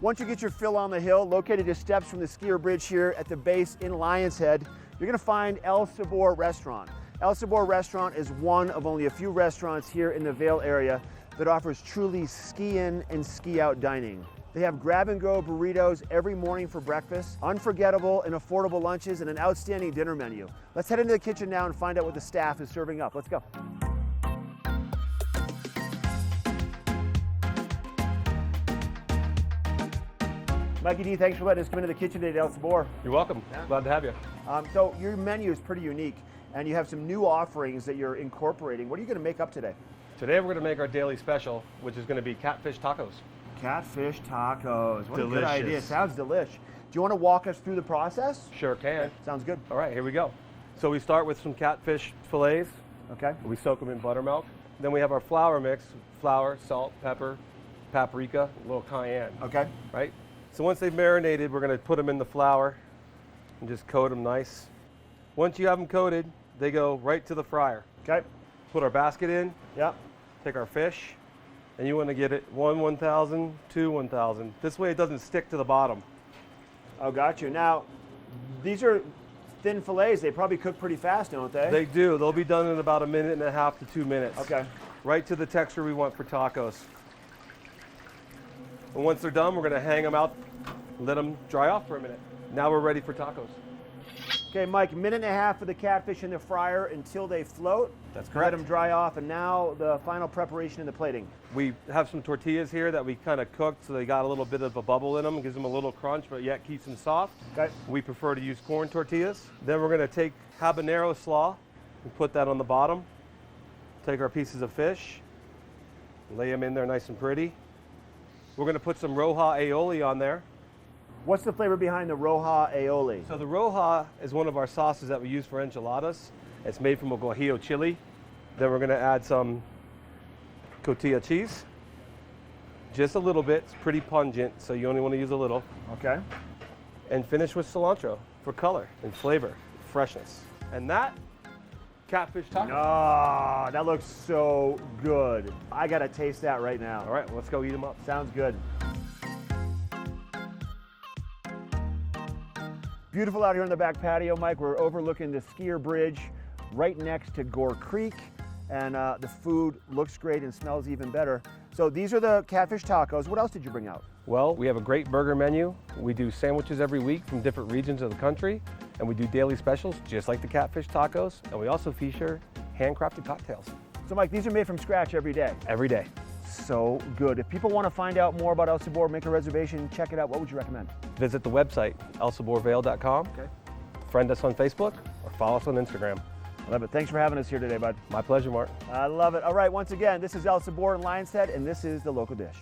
Once you get your fill on the hill, located just steps from the skier bridge here at the base in Lion's Head, you're gonna find El Sabor Restaurant. El Sabor Restaurant is one of only a few restaurants here in the Vail area that offers truly ski-in and ski-out dining. They have grab-and-go burritos every morning for breakfast, unforgettable and affordable lunches, and an outstanding dinner menu. Let's head into the kitchen now and find out what the staff is serving up. Let's go. Mikey D, thanks for letting us come into the kitchen today at El Sabor. You're welcome. Glad to have you. So your menu is pretty unique, and you have some new offerings that you're incorporating. What are you going to make up today? Today we're going to make our daily special, which is going to be catfish tacos. Catfish tacos. What Delicious. a good idea. Sounds delish. Do you want to walk us through the process? Sure can. Sounds good. All right, here we go. So we start with some catfish fillets. Okay. We soak them in buttermilk. Then we have our flour mix: flour, salt, pepper, paprika, a little cayenne. Okay. Right? So once they've marinated, we're going to put them in the flour and just coat them nice. Once you have them coated, they go right to the fryer. Okay. Put our basket in. Yep. Take our fish, and you want to get it 1,000, 2, 1,000. This way it doesn't stick to the bottom. Oh, got you. Now, these are thin fillets. They probably cook pretty fast, don't they? They do. They'll be done in about 1.5 to 2 minutes. Okay. Right to the texture we want for tacos. And once they're done, we're going to hang them out, let them dry off for a minute. Now we're ready for tacos. Okay, Mike, 1.5 minutes for the catfish in the fryer until they float. That's correct. Let them dry off, and now the final preparation and the plating. We have some tortillas here that we kind of cooked so they got a little bit of a bubble in them, gives them a little crunch, but yet keeps them soft. Okay. We prefer to use corn tortillas. Then we're going to take habanero slaw and put that on the bottom. Take our pieces of fish, lay them in there nice and pretty. We're going to put some roja aioli on there. What's the flavor behind the Roja aioli? So the Roja is one of our sauces that we use for enchiladas. It's made from a guajillo chili. Then we're going to add some cotija cheese. Just a little bit. It's pretty pungent, so you only want to use a little. Okay. And finish with cilantro for color and flavor, freshness. And that, catfish taco. Oh, that looks so good. I got to taste that right now. All right, well, let's go eat them up. Sounds good. Beautiful out here on the back patio, Mike. We're overlooking the skier bridge right next to Gore Creek, and the food looks great and smells even better. So these are the catfish tacos. What else did you bring out? Well, we have a great burger menu. We do sandwiches every week from different regions of the country, and we do daily specials just like the catfish tacos, and we also feature handcrafted cocktails. So Mike, these are made from scratch every day? Every day. So good. If people want to find out more about El Sabor, make a reservation, check it out, what would you recommend? Visit the website, elsaborvale.com. Okay. Friend us on Facebook or follow us on Instagram. I love it. Thanks for having us here today, bud. My pleasure, Mark. I love it. All right, once again, this is El Sabor in Lion's Head, and this is the local dish.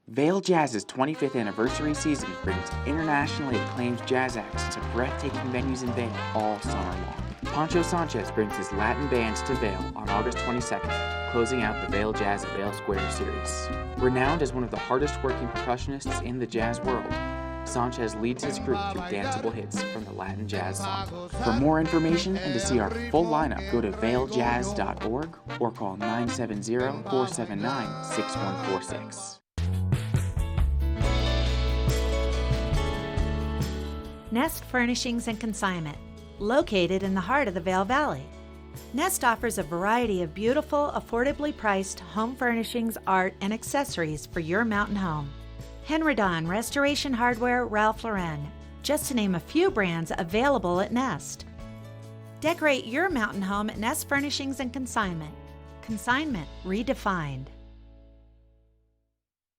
Vail Jazz's 25th anniversary season brings internationally acclaimed jazz acts to breathtaking venues in Vail all summer long. Pancho Sanchez brings his Latin band to Vail on August 22nd, closing out the Vail Jazz at Vail Square series. Renowned as one of the hardest working percussionists in the jazz world, Sanchez leads his group through danceable hits from the Latin jazz songbook. For more information and to see our full lineup, go to vailjazz.org or call 970-479-6146. Nest Furnishings and Consignment, located in the heart of the Vail Valley. Nest offers a variety of beautiful, affordably priced home furnishings, art, and accessories for your mountain home. Henredon, Restoration Hardware, Ralph Lauren, just to name a few brands available at Nest. Decorate your mountain home at Nest Furnishings and Consignment. Consignment redefined.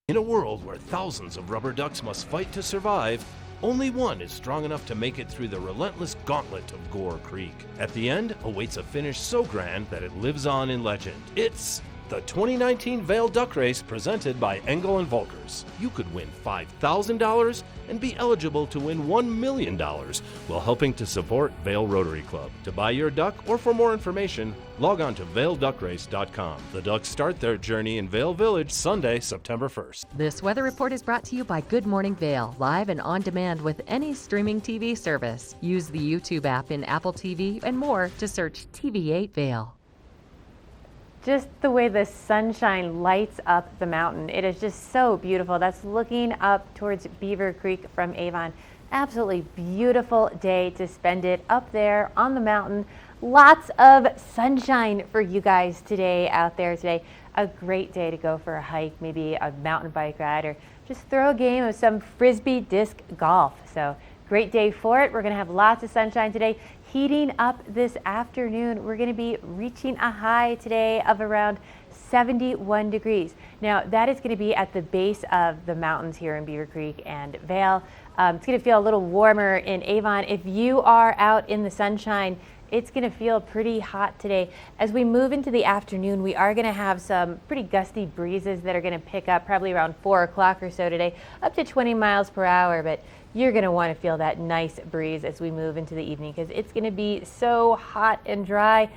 In a world where thousands of rubber ducks must fight to survive, only one is strong enough to make it through the relentless gauntlet of Gore Creek. At the end awaits a finish so grand that it lives on in legend. It's the 2019 Vail Duck Race presented by Engel & Volkers. You could win $5,000 and be eligible to win $1 million while helping to support Vail Rotary Club. To buy your duck or for more information, log on to vailduckrace.com. The Ducks start their journey in Vail Village Sunday, September 1st. This weather report is brought to you by Good Morning Vail, live and on demand with any streaming TV service. Use the YouTube app in Apple TV and more to search TV8 Vail. Just the way the sunshine lights up the mountain. It is just so beautiful. That's looking up towards Beaver Creek from Avon. Absolutely beautiful day to spend it up there on the mountain. Lots of sunshine for you guys today out there today. A great day to go for a hike, maybe a mountain bike ride, or just throw a game of some frisbee disc golf. So great day for it. We're going to have lots of sunshine today. Heating up this afternoon, we're going to be reaching a high today of around 71 degrees. Now that is going to be at the base of the mountains here in Beaver Creek and Vail. It's going to feel a little warmer in Avon. If you are out in the sunshine, it's going to feel pretty hot today. As we move into the afternoon, we are going to have some pretty gusty breezes that are going to pick up probably around 4 o'clock or so today, up to 20 miles per hour. But you're going to want to feel that nice breeze as we move into the evening because it's going to be so hot and dry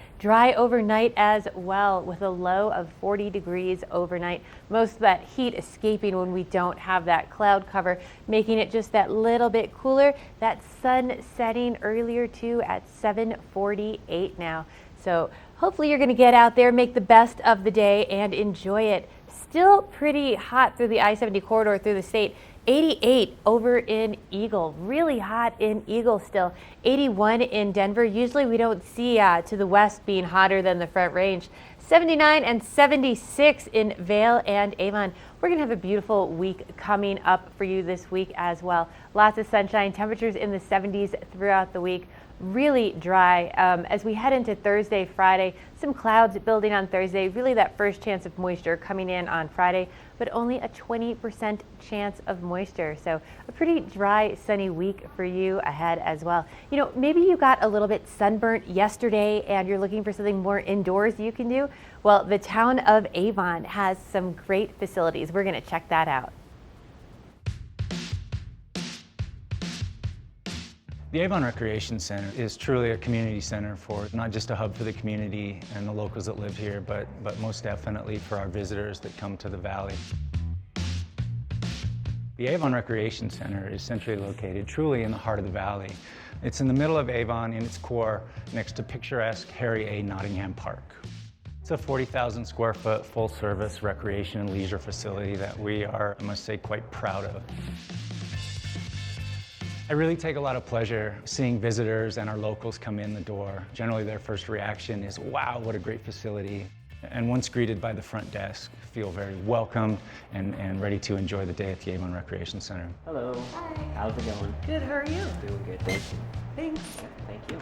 overnight as well, with a low of 40 degrees overnight. Most of that heat escaping when we don't have that cloud cover, making it just that little bit cooler. That sun setting earlier too at 7:48 now. So hopefully you're going to get out there, make the best of the day and enjoy it. Still pretty hot through the I-70 corridor through the state. 88 over in Eagle, really hot in Eagle still. 81 in Denver. Usually we don't see to the west being hotter than the Front Range. 79 and 76 in Vail and Avon. We're going to have a beautiful week coming up for you this week as well. Lots of sunshine, temperatures in the 70s throughout the week. Really dry as we head into Thursday, Friday. Some clouds building on Thursday. Really that first chance of moisture coming in on Friday, but only a 20% chance of moisture. So a pretty dry, sunny week for you ahead as well. You know, maybe you got a little bit sunburnt yesterday and you're looking for something more indoors you can do. Well, the town of Avon has some great facilities. We're going to check that out. The Avon Recreation Center is truly a community center for not just a hub for the community and the locals that live here, but most definitely for our visitors that come to the valley. The Avon Recreation Center is centrally located truly in the heart of the valley. It's in the middle of Avon in its core next to picturesque Harry A. Nottingham Park. It's a 40,000 square foot full service recreation and leisure facility that we are, I must say, quite proud of. I really take a lot of pleasure seeing visitors and our locals come in the door. Generally their first reaction is, wow, what a great facility. And once greeted by the front desk, feel very welcome and ready to enjoy the day at the Avon Recreation Center. Hello. Hi. How's it going? Good, how are you? Doing good, thank you. Thanks. Thank you.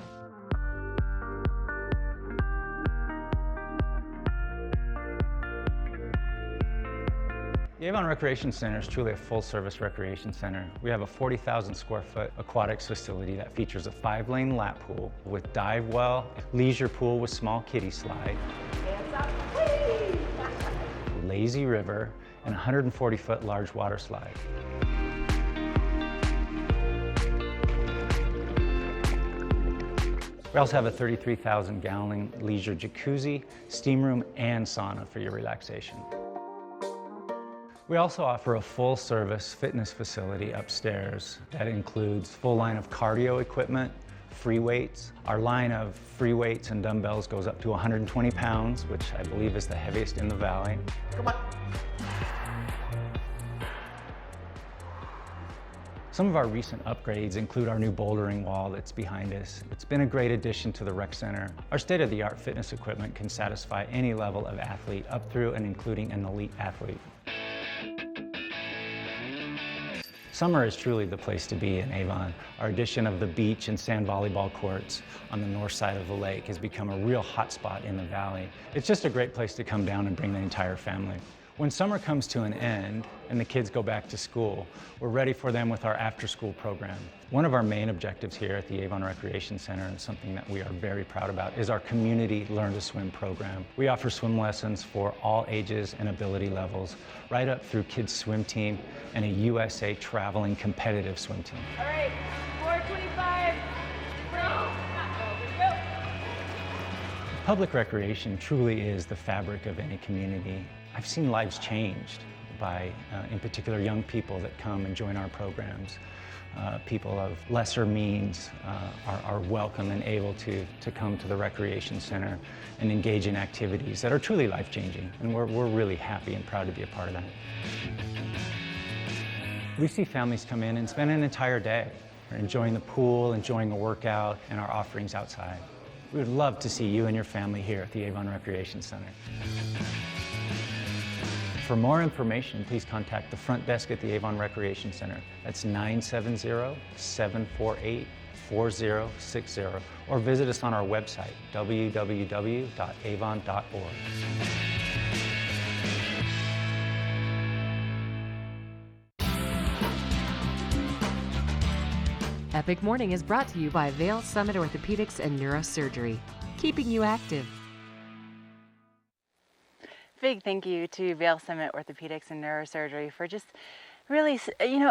The Avon Recreation Center is truly a full-service recreation center. We have a 40,000 square foot aquatics facility that features a 5-lane lap pool with dive well, leisure pool with small kiddie slide, lazy river, and 140-foot large water slide. We also have a 33,000-gallon leisure jacuzzi, steam room, and sauna for your relaxation. We also offer a full-service fitness facility upstairs that includes full line of cardio equipment, free weights. Our line of free weights and dumbbells goes up to 120 pounds, which I believe is the heaviest in the valley. Come on. Some of our recent upgrades include our new bouldering wall that's behind us. It's been a great addition to the rec center. Our state-of-the-art fitness equipment can satisfy any level of athlete up through and including an elite athlete. Summer is truly the place to be in Avon. Our addition of the beach and sand volleyball courts on the north side of the lake has become a real hotspot in the valley. It's just a great place to come down and bring the entire family. When summer comes to an end and the kids go back to school, we're ready for them with our after-school program. One of our main objectives here at the Avon Recreation Center, and something that we are very proud about, is our community Learn to Swim program. We offer swim lessons for all ages and ability levels, right up through kids' swim team and a USA traveling competitive swim team. All right, 425, go. Public recreation truly is the fabric of any community. I've seen lives changed by, in particular, young people that come and join our programs. People of lesser means are welcome and able to come to the Recreation Center and engage in activities that are truly life-changing, and we're really happy and proud to be a part of that. We see families come in and spend an entire day enjoying the pool, enjoying a workout, and our offerings outside. We would love to see you and your family here at the Avon Recreation Center. For more information, please contact the front desk at the Avon Recreation Center. That's 970-748-4060, or visit us on our website, www.avon.org. Epic Morning is brought to you by Vail Summit Orthopedics and Neurosurgery, keeping you active. Big thank you to Vail Summit Orthopedics and Neurosurgery for just really,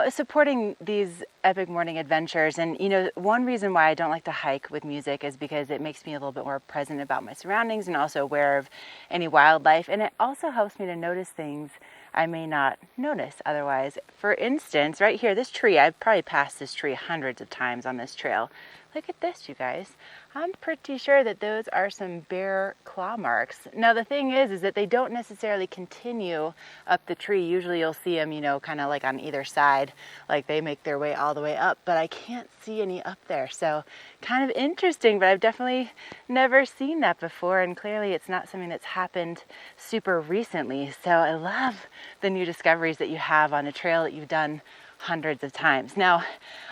supporting these epic morning adventures. And, one reason why I don't like to hike with music is because it makes me a little bit more present about my surroundings and also aware of any wildlife. And it also helps me to notice things I may not notice otherwise. For instance, right here, this tree, I've probably passed this tree hundreds of times on this trail. Look at this, you guys. I'm pretty sure that those are some bear claw marks. Now the thing is that they don't necessarily continue up the tree. Usually you'll see them, kind of like on either side, like they make their way all the way up, but I can't see any up there. So kind of interesting, but I've definitely never seen that before, and clearly it's not something that's happened super recently. So I love the new discoveries that you have on a trail that you've done hundreds of times. Now,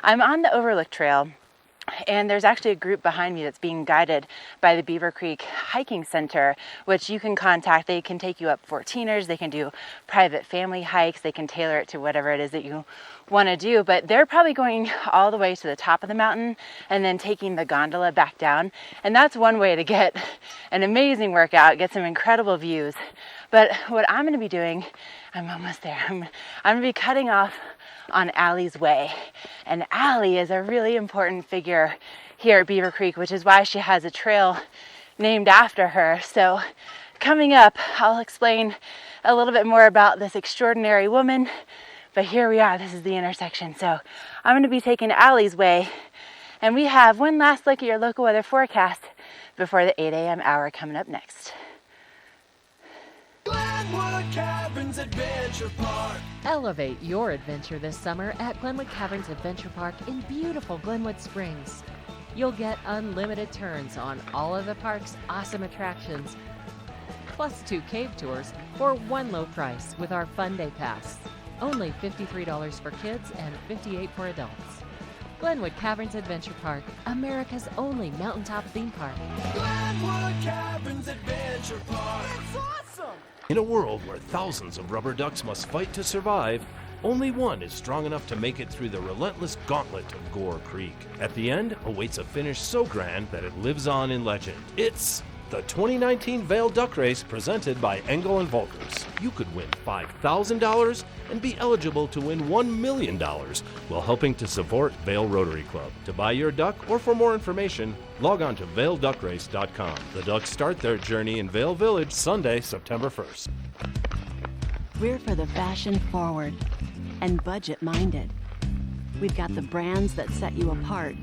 I'm on the Overlook Trail, and there's actually a group behind me that's being guided by the Beaver Creek Hiking Center, which you can contact. They can take you up 14ers, they can do private family hikes, they can tailor it to whatever it is that you want to do, but they're probably going all the way to the top of the mountain and then taking the gondola back down. And that's one way to get an amazing workout, get some incredible views. But what I'm going to be doing, I'm almost there, I'm going to be cutting off on Allie's Way. And Allie is a really important figure here at Beaver Creek, which is why she has a trail named after her. So coming up, I'll explain a little bit more about this extraordinary woman. But here we are, this is the intersection. So I'm gonna be taking Allie's way, and we have one last look at your local weather forecast before the 8 a.m. hour coming up next. Elevate your adventure this summer at Glenwood Caverns Adventure Park in beautiful Glenwood Springs. You'll get unlimited turns on all of the park's awesome attractions, plus 2 cave tours for one low price with our Fun Day Pass. Only $53 for kids and $58 for adults. Glenwood Caverns Adventure Park, America's only mountaintop theme park. Glenwood Caverns Adventure Park. It's awesome! In a world where thousands of rubber ducks must fight to survive, only one is strong enough to make it through the relentless gauntlet of Gore Creek. At the end awaits a finish so grand that it lives on in legend. It's the 2019 Vail Duck Race presented by Engel & Volkers. You could win $5,000 and be eligible to win $1 million while helping to support Vail Rotary Club. To buy your duck or for more information, log on to vailduckrace.com. The Ducks start their journey in Vail Village Sunday, September 1st. We're for the fashion forward and budget minded. We've got the brands that set you apart,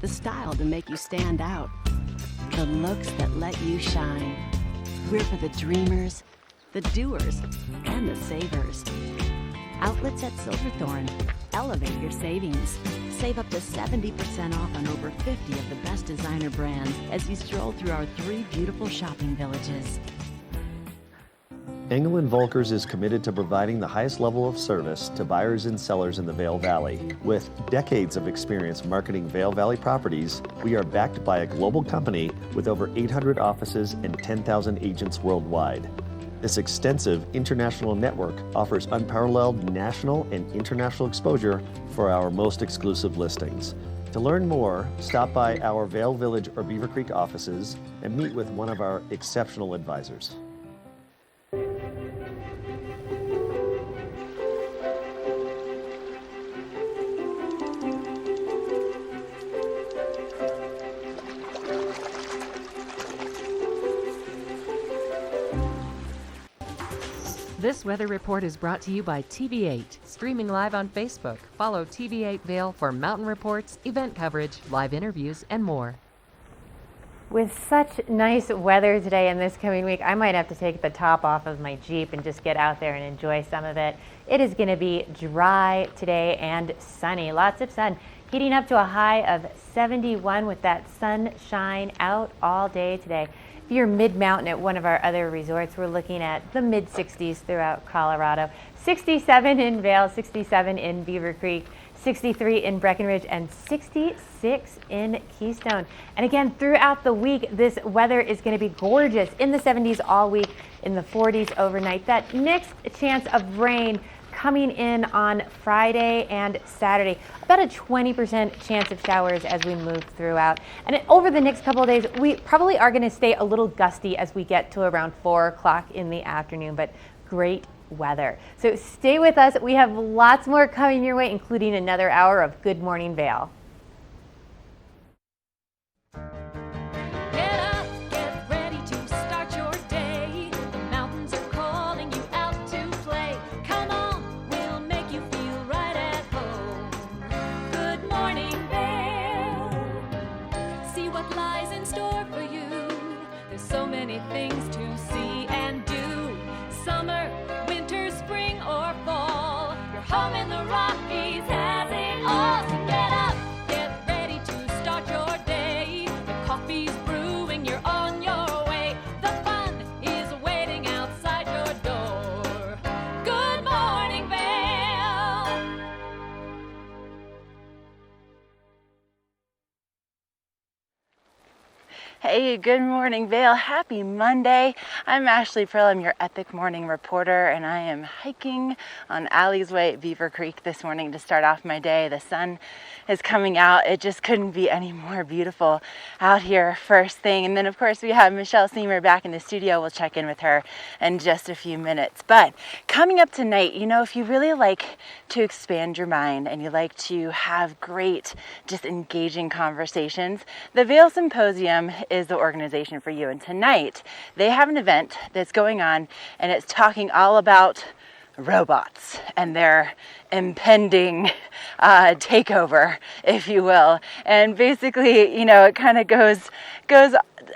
the style to make you stand out, the looks that let you shine. We're for the dreamers, the doers, and the savers. Outlets at Silverthorne. Elevate your savings. Save up to 70% off on over 50 of the best designer brands as you stroll through our 3 beautiful shopping villages. Engel & Volkers is committed to providing the highest level of service to buyers and sellers in the Vail Valley. With decades of experience marketing Vail Valley properties, we are backed by a global company with over 800 offices and 10,000 agents worldwide. This extensive international network offers unparalleled national and international exposure for our most exclusive listings. To learn more, stop by our Vail Village or Beaver Creek offices and meet with one of our exceptional advisors. This weather report is brought to you by TV8, streaming live on Facebook. Follow TV8 Vail for mountain reports, event coverage, live interviews, and more. With such nice weather today and this coming week, I might have to take the top off of my Jeep and just get out there and enjoy some of it. It is going to be dry today and sunny. Lots of sun, heating up to a high of 71 with that sunshine out all day today. If you're mid-mountain at one of our other resorts, we're looking at the mid-60s throughout Colorado. 67 in Vail, 67 in Beaver Creek, 63 in Breckenridge, and 66 in Keystone. And again, throughout the week, this weather is going to be gorgeous. In the 70s all week, in the 40s overnight. That next chance of rain coming in on Friday and Saturday. About a 20% chance of showers as we move throughout. And over the next couple of days, we probably are going to stay a little gusty as we get to around 4 o'clock in the afternoon, but great weather. So stay with us. We have lots more coming your way, including another hour of Good Morning Vail. Hey, good morning, Vail. Happy Monday. I'm Ashley Prill. I'm your Epic Morning Reporter, and I am hiking on Allie's Way at Beaver Creek this morning to start off my day. The sun is coming out. It just couldn't be any more beautiful out here first thing. And then, of course, we have Michelle Seymour back in the studio. We'll check in with her in just a few minutes. But coming up tonight, you know, if you really like to expand your mind and you like to have great, just engaging conversations, the Vail Symposium is the organization for you. And tonight they have an event that's going on, and it's talking all about robots and their impending takeover, if you will. And basically, you know, it kind of goes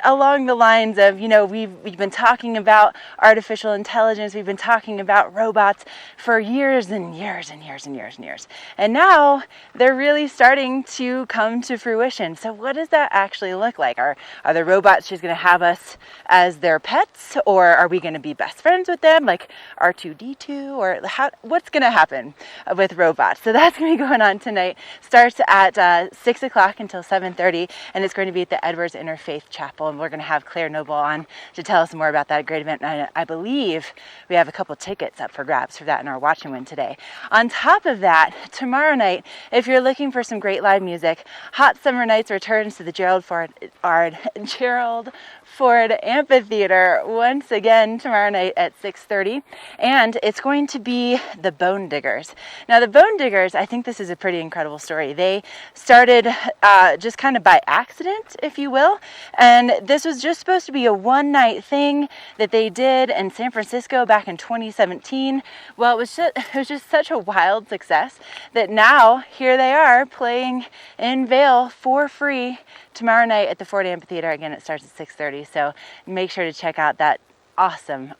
along the lines of, you know, we've been talking about artificial intelligence, we've been talking about robots for years and years and years and years and years. And now they're really starting to come to fruition. So what does that actually look like? Are the robots just going to have us as their pets, or are we going to be best friends with them, like R2-D2, or what's going to happen with robots? So that's going to be going on tonight. Starts at 6 o'clock until 7:30, and it's going to be at the Edwards Interfaith Chapel. And we're going to have Claire Noble on to tell us more about that great event. And I believe we have a couple tickets up for grabs for that in our watching win today. On top of that, tomorrow night, if you're looking for some great live music, Hot Summer Nights returns to the Gerald Ford Amphitheater once again tomorrow night at 6:30, and it's going to be the Bone Diggers. Now, the Bone Diggers, I think this is a pretty incredible story. They started just kind of by accident, if you will, and this was just supposed to be a one-night thing that they did in San Francisco back in 2017. Well, it was just such a wild success that now here they are playing in Vail for free tomorrow night at the Ford Amphitheater. Again, it starts at 6:30, so make sure to check out that awesome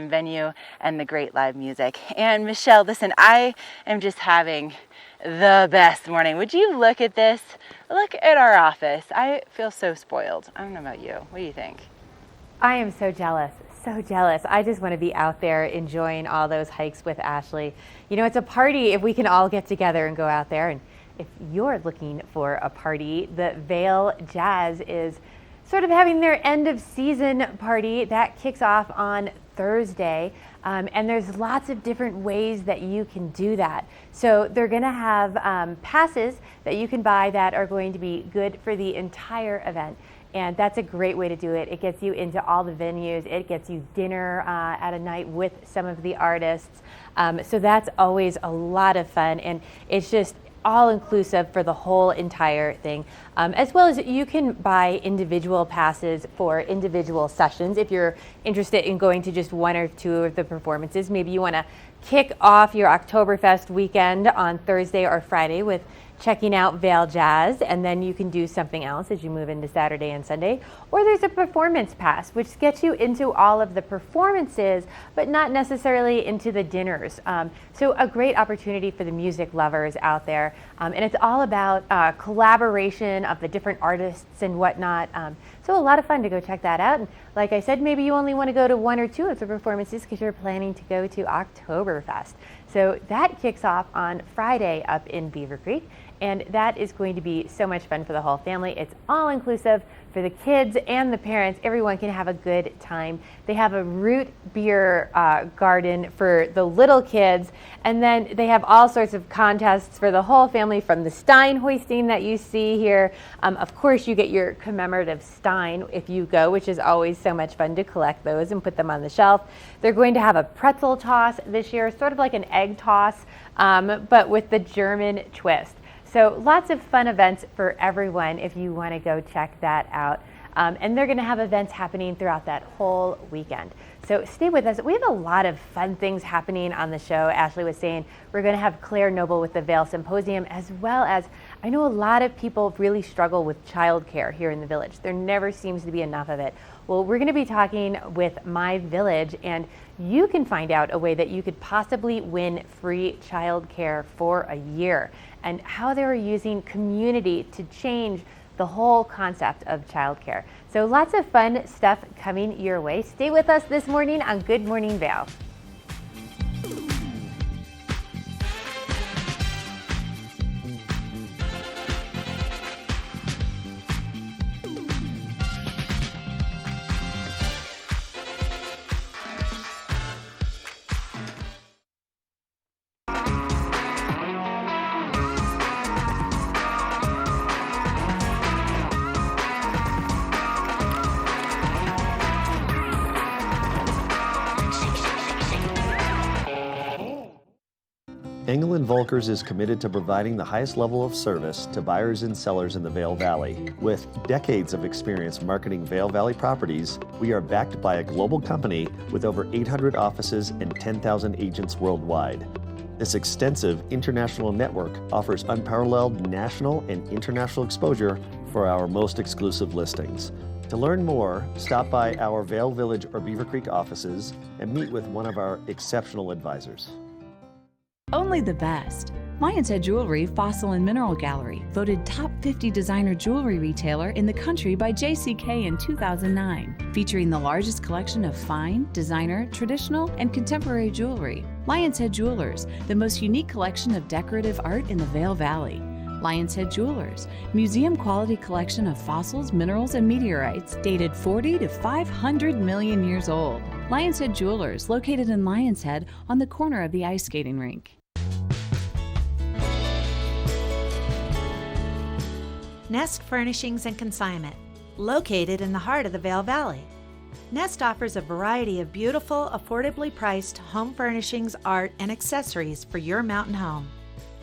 venue and the great live music. And Michelle, listen, I am just having the best morning. Would you look at this? Look at our office. I feel so spoiled. I don't know about you. What do you think? I am so jealous. So jealous. I just want to be out there enjoying all those hikes with Ashley. You know, it's a party if we can all get together and go out there. And if you're looking for a party, the Vail Jazz is sort of having their end of season party that kicks off on Thursday. And there's lots of different ways that you can do that. So they're going to have passes that you can buy that are going to be good for the entire event. And that's a great way to do it. It gets you into all the venues. It gets you dinner at a night with some of the artists. So that's always a lot of fun. And it's just all inclusive for the whole entire thing, as well as you can buy individual passes for individual sessions if you're interested in going to just one or two of the performances. Maybe you want to kick off your Oktoberfest weekend on Thursday or Friday with checking out Vail Jazz, and then you can do something else as you move into Saturday and Sunday. Or there's a performance pass, which gets you into all of the performances, but not necessarily into the dinners. So a great opportunity for the music lovers out there. And it's all about collaboration of the different artists and whatnot. So a lot of fun to go check that out. And like I said, maybe you only want to go to one or two of the performances because you're planning to go to Oktoberfest. So that kicks off on Friday up in Beaver Creek. And that is going to be so much fun for the whole family. It's all inclusive for the kids and the parents. Everyone can have a good time. They have a root beer garden for the little kids. And then they have all sorts of contests for the whole family, from the Stein hoisting that you see here. Of course, you get your commemorative Stein if you go, which is always so much fun to collect those and put them on the shelf. They're going to have a pretzel toss this year, sort of like an egg toss, but with the German twist. So lots of fun events for everyone if you want to go check that out. And they're going to have events happening throughout that whole weekend. So stay with us. We have a lot of fun things happening on the show. Ashley was saying we're going to have Claire Noble with the Vail Symposium, as well as I know a lot of people really struggle with childcare here in the village. There never seems to be enough of it. Well, we're going to be talking with My Village, and you can find out a way that you could possibly win free childcare for a year, and how they're using community to change the whole concept of childcare. So lots of fun stuff coming your way. Stay with us this morning on Good Morning Vail. Engel & Volkers is committed to providing the highest level of service to buyers and sellers in the Vail Valley. With decades of experience marketing Vail Valley properties, we are backed by a global company with over 800 offices and 10,000 agents worldwide. This extensive international network offers unparalleled national and international exposure for our most exclusive listings. To learn more, stop by our Vail Village or Beaver Creek offices and meet with one of our exceptional advisors. Only the best. Lion's Head Jewelry Fossil and Mineral Gallery, voted top 50 designer jewelry retailer in the country by JCK in 2009, featuring the largest collection of fine, designer, traditional, and contemporary jewelry. Lion's Head Jewelers, the most unique collection of decorative art in the Vail Valley. Lion's Head Jewelers, museum-quality collection of fossils, minerals, and meteorites dated 40 to 500 million years old. Lion's Head Jewelers, located in Lion's Head on the corner of the ice skating rink. Nest Furnishings and Consignment, located in the heart of the Vail Valley. Nest offers a variety of beautiful, affordably priced home furnishings, art, and accessories for your mountain home.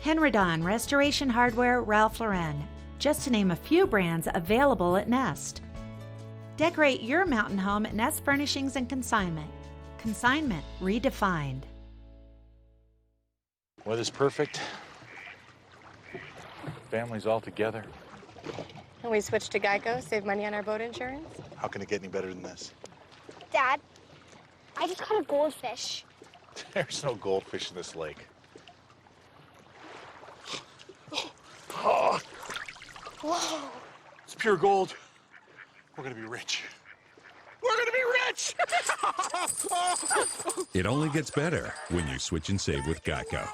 Henredon, Restoration Hardware, Ralph Lauren, just to name a few brands available at Nest. Decorate your mountain home at Nest Furnishings and Consignment. Consignment redefined. Weather's perfect. Family's all together. Can we switch to Geico, save money on our boat insurance? How can it get any better than this? Dad, I just caught a goldfish. There's no goldfish in this lake. Oh, Whoa. it's pure gold. We're gonna be rich. We're gonna be rich! It only gets better when you switch and save with Geico.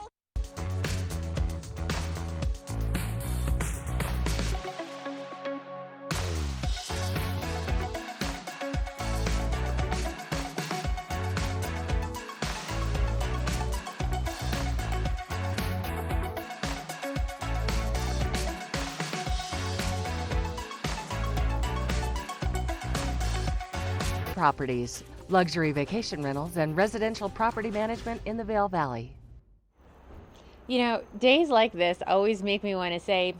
Properties, luxury vacation rentals, and residential property management in the Vail Valley. You know, days like this always make me want to say,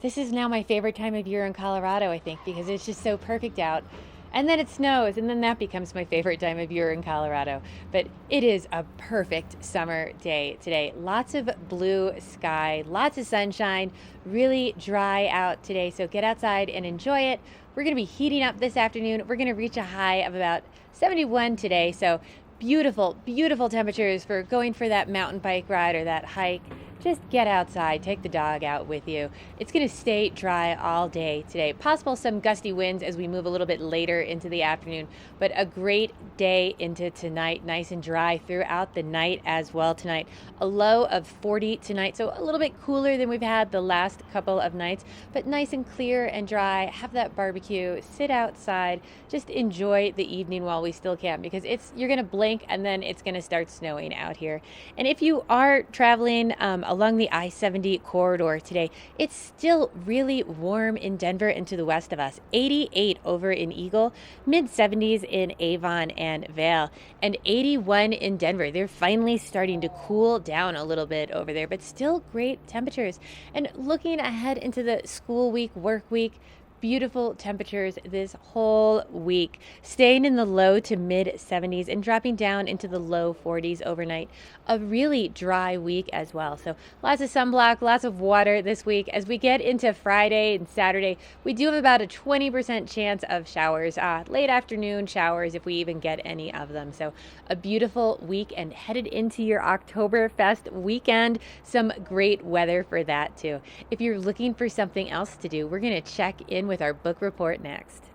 this is now my favorite time of year in Colorado, I think, because it's just so perfect out. And then it snows, and then that becomes my favorite time of year in Colorado. But it is a perfect summer day today. Lots of blue sky, lots of sunshine, really dry out today. So get outside and enjoy it. We're going to be heating up this afternoon. We're going to reach a high of about 71 today. So beautiful, beautiful temperatures for going for that mountain bike ride or that hike. Just get outside, take the dog out with you. It's going to stay dry all day today. Possible some gusty winds as we move a little bit later into the afternoon, but a great day into tonight. Nice and dry throughout the night as well tonight. A low of 40 tonight, so a little bit cooler than we've had the last couple of nights, but nice and clear and dry. Have that barbecue, sit outside, just enjoy the evening while we still can, because you're going to blink and then it's going to start snowing out here. And if you are traveling along the I-70 corridor today, it's still really warm in Denver and to the west of us. 88 over in Eagle, mid-70s in Avon and Vail, and 81 in Denver. They're finally starting to cool down a little bit over there, but still great temperatures. And looking ahead into the school week, work week, beautiful temperatures this whole week, staying in the low to mid 70s and dropping down into the low 40s overnight. A really dry week as well. So lots of sunblock, lots of water this week. As we get into Friday and Saturday, we do have about a 20% chance of showers, late afternoon showers if we even get any of them. So a beautiful week and headed into your Oktoberfest weekend. Some great weather for that too. If you're looking for something else to do, we're going to check in with our book report next.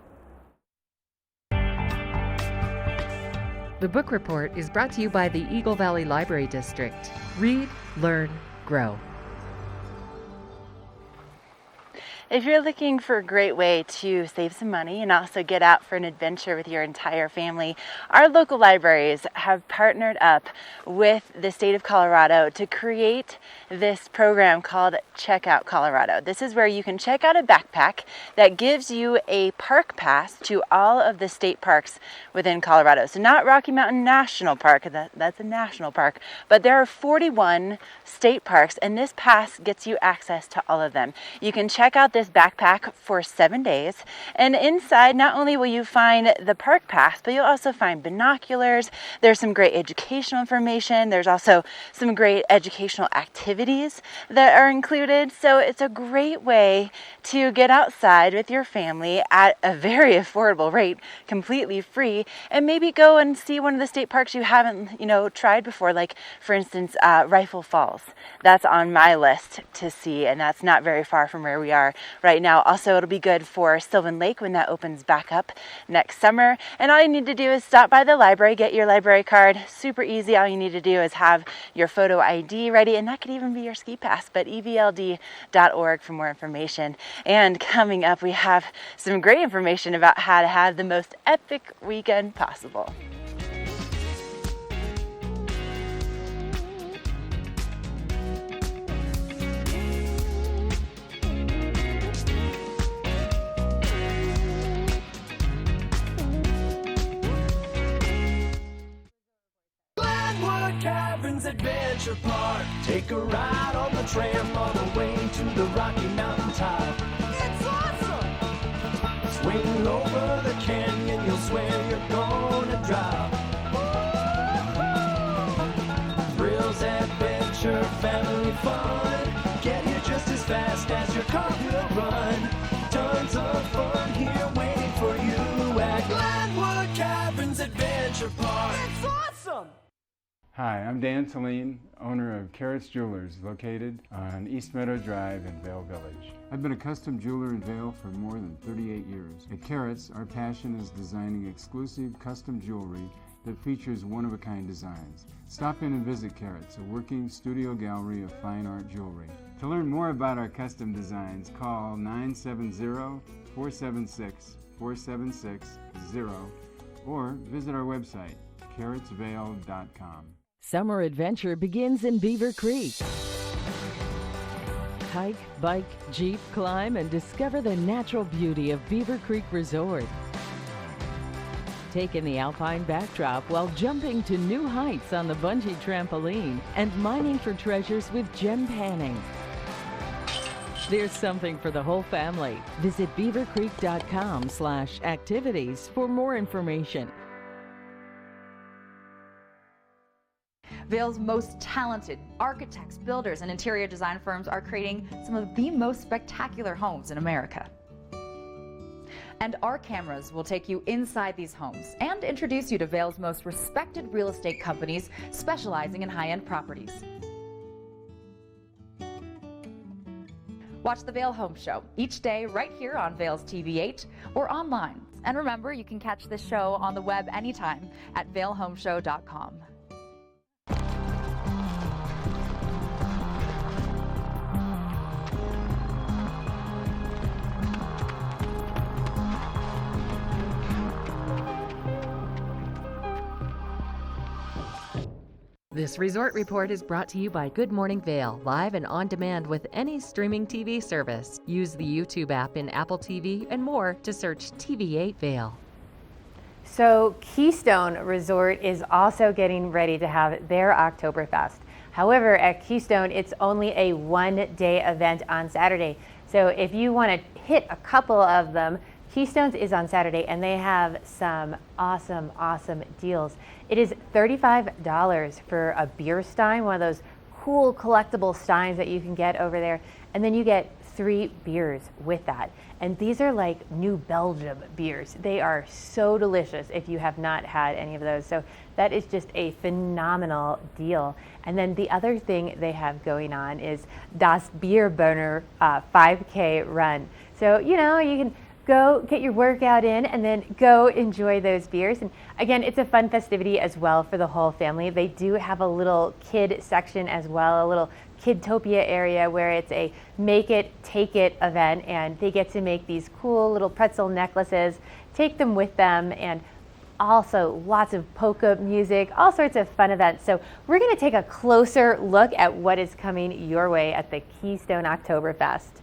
The book report is brought to you by the Eagle Valley Library District. Read, learn, grow. If you're looking for a great way to save some money and also get out for an adventure with your entire family, our local libraries have partnered up with the state of Colorado to create this program called Check Out Colorado. This is where you can check out a backpack that gives you a park pass to all of the state parks within Colorado. So not Rocky Mountain National Park, that's a national park, but there are 41 state parks, and this pass gets you access to all of them. You can check out this backpack for 7 days, and inside not only will you find the park pass, but you'll also find binoculars. There's some great educational information. There's also some great educational activities that are included. So it's a great way to get outside with your family at a very affordable rate, completely free, and maybe go and see one of the state parks you haven't, tried before, like for instance, Rifle Falls. That's on my list to see, and that's not very far from where we are right now. Also, it'll be good for Sylvan Lake when that opens back up next summer. And all you need to do is stop by the library, get your library card. Super easy. All you need to do is have your photo ID ready, and that could even be your ski pass, but evld.org for more information. And coming up, we have some great information about how to have the most epic weekend possible. Caverns Adventure Park. Take a ride on the tram all the way to the Rocky Mountain top. It's awesome! Swing over the canyon, you'll swear you're gonna drop. Thrills, adventure, family fun. Get here just as fast as your car will run. Tons of fun here waiting for you at Glenwood Caverns Adventure Park. It's awesome! Hi, I'm Dan Saline, owner of Carrots Jewelers, located on East Meadow Drive in Vail Village. I've been a custom jeweler in Vail for more than 38 years. At Carrots, our passion is designing exclusive custom jewelry that features one-of-a-kind designs. Stop in and visit Carrots, a working studio gallery of fine art jewelry. To learn more about our custom designs, call 970-476-4760 or visit our website, carrotsvale.com. Summer adventure begins in Beaver Creek. Hike, bike, jeep, climb, and discover the natural beauty of Beaver Creek Resort. Take in the alpine backdrop while jumping to new heights on the bungee trampoline and mining for treasures with gem panning. There's something for the whole family. Visit beavercreek.com/activities for more information. Vail's most talented architects, builders, and interior design firms are creating some of the most spectacular homes in America. And our cameras will take you inside these homes and introduce you to Vail's most respected real estate companies specializing in high-end properties. Watch the Vail Home Show each day right here on Vail's TV8 or online. And remember, you can catch this show on the web anytime at vailhomeshow.com. This resort report is brought to you by Good Morning Vail, live and on demand with any streaming TV service. Use the YouTube app in Apple TV and more to search TV8 Vail. So Keystone Resort is also getting ready to have their Oktoberfest. However, at Keystone, it's only a one-day event on Saturday. So if you want to hit a couple of them, Keystone's is on Saturday, and they have some awesome deals. It is $35 for a beer stein, one of those cool collectible steins that you can get over there, and then you get 3 beers with that. And these are like New Belgium beers. They are so delicious if you have not had any of those. So that is just a phenomenal deal. And then the other thing they have going on is Das Bierburner 5K run. So, you know, you can go get your workout in and then go enjoy those beers. And again, it's a fun festivity as well for the whole family. They do have a little kid section as well, a little Kidtopia area where it's a make it, take it event, and they get to make these cool little pretzel necklaces, take them with them, and also lots of polka music, all sorts of fun events. So we're going to take a closer look at what is coming your way at the Keystone Oktoberfest.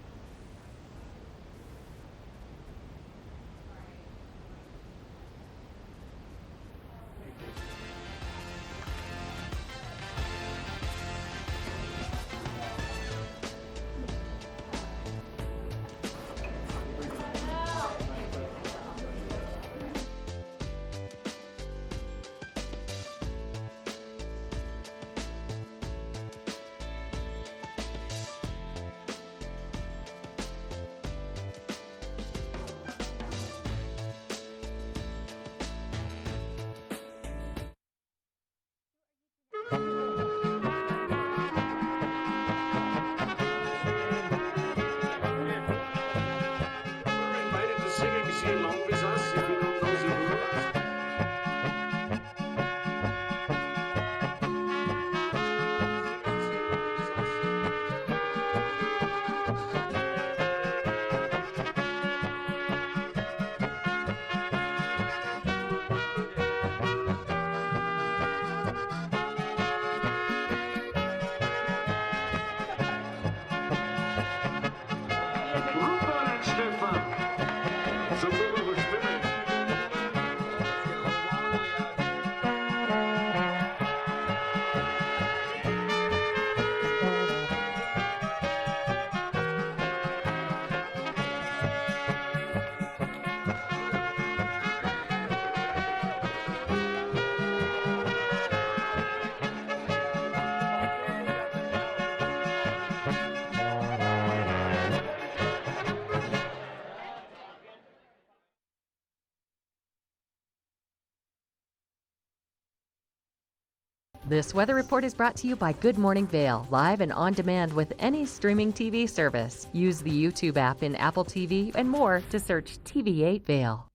This weather report is brought to you by Good Morning Vail, live and on demand with any streaming TV service. Use the YouTube app in Apple TV and more to search TV8 Vail.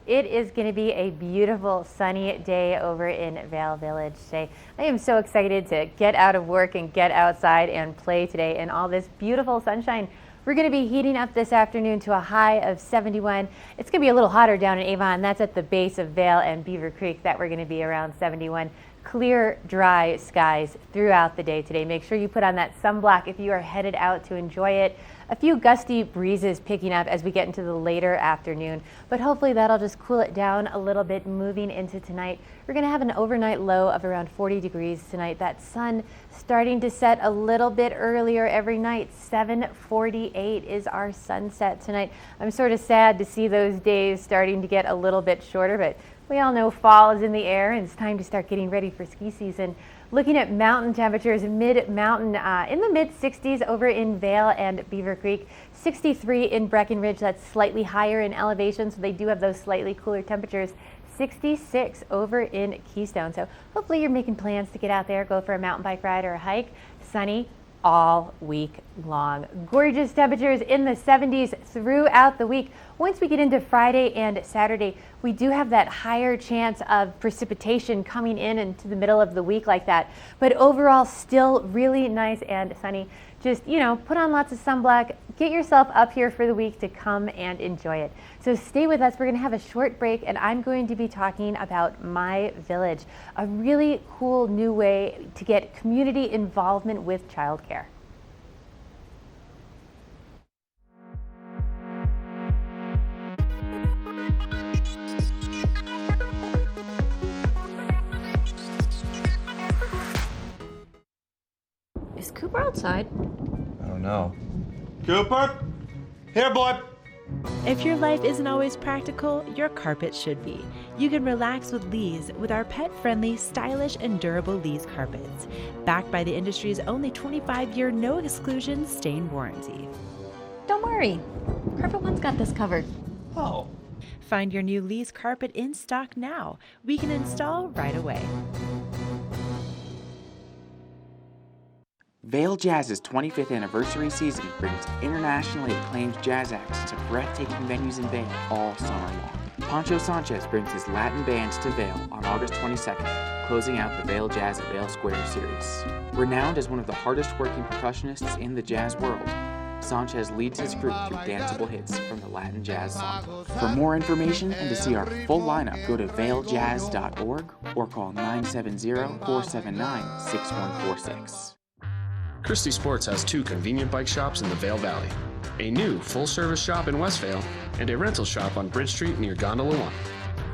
It is going to be a beautiful sunny day over in Vail Village today. I am so excited to get out of work and get outside and play today in all this beautiful sunshine. We're going to be heating up this afternoon to a high of 71. It's going to be a little hotter down in Avon. That's at the base of Vail and Beaver Creek that we're going to be around 71. Clear, dry skies throughout the day today. Make sure you put on that sunblock if you are headed out to enjoy it. A few gusty breezes picking up as we get into the later afternoon, but hopefully that'll just cool it down a little bit moving into tonight. We're going to have an overnight low of around 40 degrees tonight. That sun starting to set a little bit earlier every night. 7:48 is our sunset tonight. I'm sort of sad to see those days starting to get a little bit shorter, but we all know fall is in the air and it's time to start getting ready for ski season. Looking at mountain temperatures, mid-mountain in the mid-60s over in Vail and Beaver Creek, 63 in Breckenridge. That's slightly higher in elevation, so they do have those slightly cooler temperatures. 66 over in Keystone. So hopefully you're making plans to get out there, go for a mountain bike ride or a hike. Sunny all week long. Gorgeous temperatures in the 70s throughout the week. Once we get into Friday and Saturday, we do have that higher chance of precipitation coming in into the middle of the week like that. But overall, still really nice and sunny. Just, put on lots of sunblock, get yourself up here for the week to come and enjoy it. So stay with us. We're going to have a short break, and I'm going to be talking about My Village, a really cool new way to get community involvement with childcare. Is Cooper outside? I don't know. Cooper? Here, boy. If your life isn't always practical, your carpet should be. You can relax with Lee's with our pet-friendly, stylish, and durable Lee's carpets. Backed by the industry's only 25-year no-exclusion stain warranty. Don't worry. Carpet One's got this covered. Oh. Find your new Lee's carpet in stock now. We can install right away. Vail Jazz's 25th anniversary season brings internationally acclaimed jazz acts to breathtaking venues in Vail all summer long. Pancho Sanchez brings his Latin band to Vail on August 22nd, closing out the Vail Jazz at Vail Square series. Renowned as one of the hardest working percussionists in the jazz world, Sanchez leads his group through danceable hits from the Latin Jazz Songbook. For more information and to see our full lineup, go to vailjazz.org or call 970-479-6146. Christie Sports has 2 convenient bike shops in the Vail Valley, a new full-service shop in Westvale, and a rental shop on Bridge Street near Gondola 1.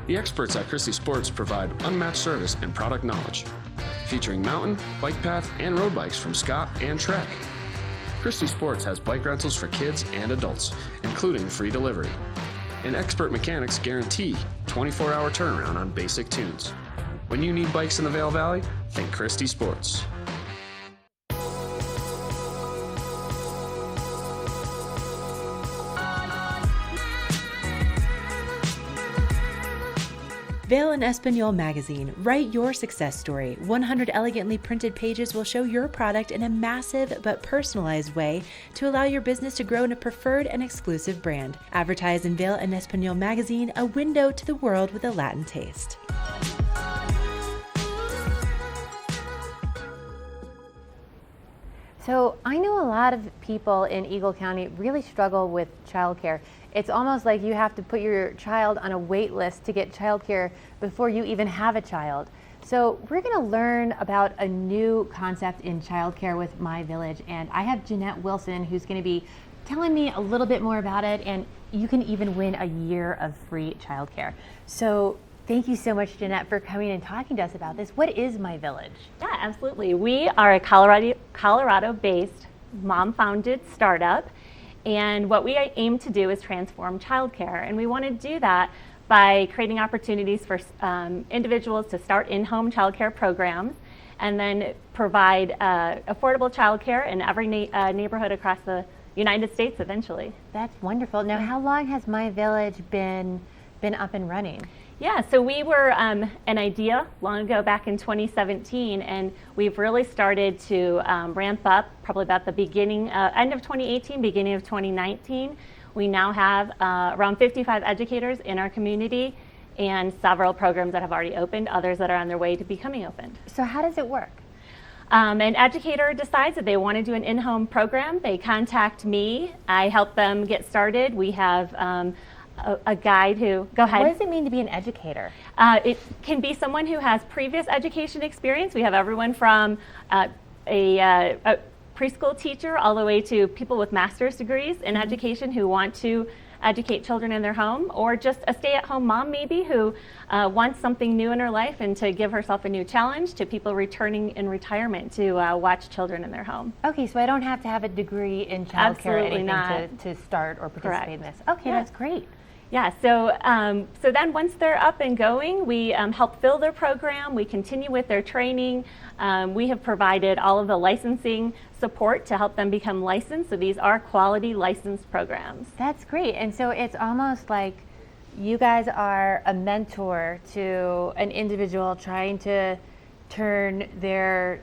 The experts at Christie Sports provide unmatched service and product knowledge, featuring mountain, bike path, and road bikes from Scott and Trek. Christie Sports has bike rentals for kids and adults, including free delivery. And expert mechanics guarantee 24-hour turnaround on basic tunes. When you need bikes in the Vail Valley, think Christie Sports. Vail and Espanol magazine. Write your success story. 100 elegantly printed pages will show your product in a massive but personalized way to allow your business to grow in a preferred and exclusive brand. Advertise in Vail and Espanol magazine, a window to the world with a Latin taste. So I know a lot of people in Eagle County really struggle with childcare. It's almost like you have to put your child on a wait list to get childcare before you even have a child. So we're going to learn about a new concept in childcare with My Village, and I have Jeanette Wilson who's going to be telling me a little bit more about it, and you can even win a year of free childcare. So thank you so much, Jeanette, for coming and talking to us about this. What is My Village? Yeah, absolutely. We are a Colorado-based, mom-founded startup, and what we aim to do is transform childcare. And we want to do that by creating opportunities for individuals to start in-home childcare programs, and then provide affordable childcare in every neighborhood across the United States eventually. That's wonderful. Now, how long has My Village been up and running? Yeah, so we were an idea long ago back in 2017, and we've really started to ramp up probably about the beginning, end of 2018, beginning of 2019. We now have around 55 educators in our community and several programs that have already opened, others that are on their way to becoming opened. So how does it work? An educator decides that they want to do an in-home program. They contact me. I help them get started. We have a guide who, go ahead. What does it mean to be an educator? It can be someone who has previous education experience. We have everyone from a preschool teacher all the way to people with master's degrees in education who want to educate children in their home, or just a stay-at-home mom maybe who wants something new in her life and to give herself a new challenge, to people returning in retirement to watch children in their home. Okay, so I don't have to have a degree in childcare or anything to start or participate in this. Okay, Yeah. That's great. Yeah, so then once they're up and going, we help fill their program, we continue with their training. We have provided all of the licensing support to help them become licensed, so these are quality licensed programs. That's great. And so it's almost like you guys are a mentor to an individual trying to turn their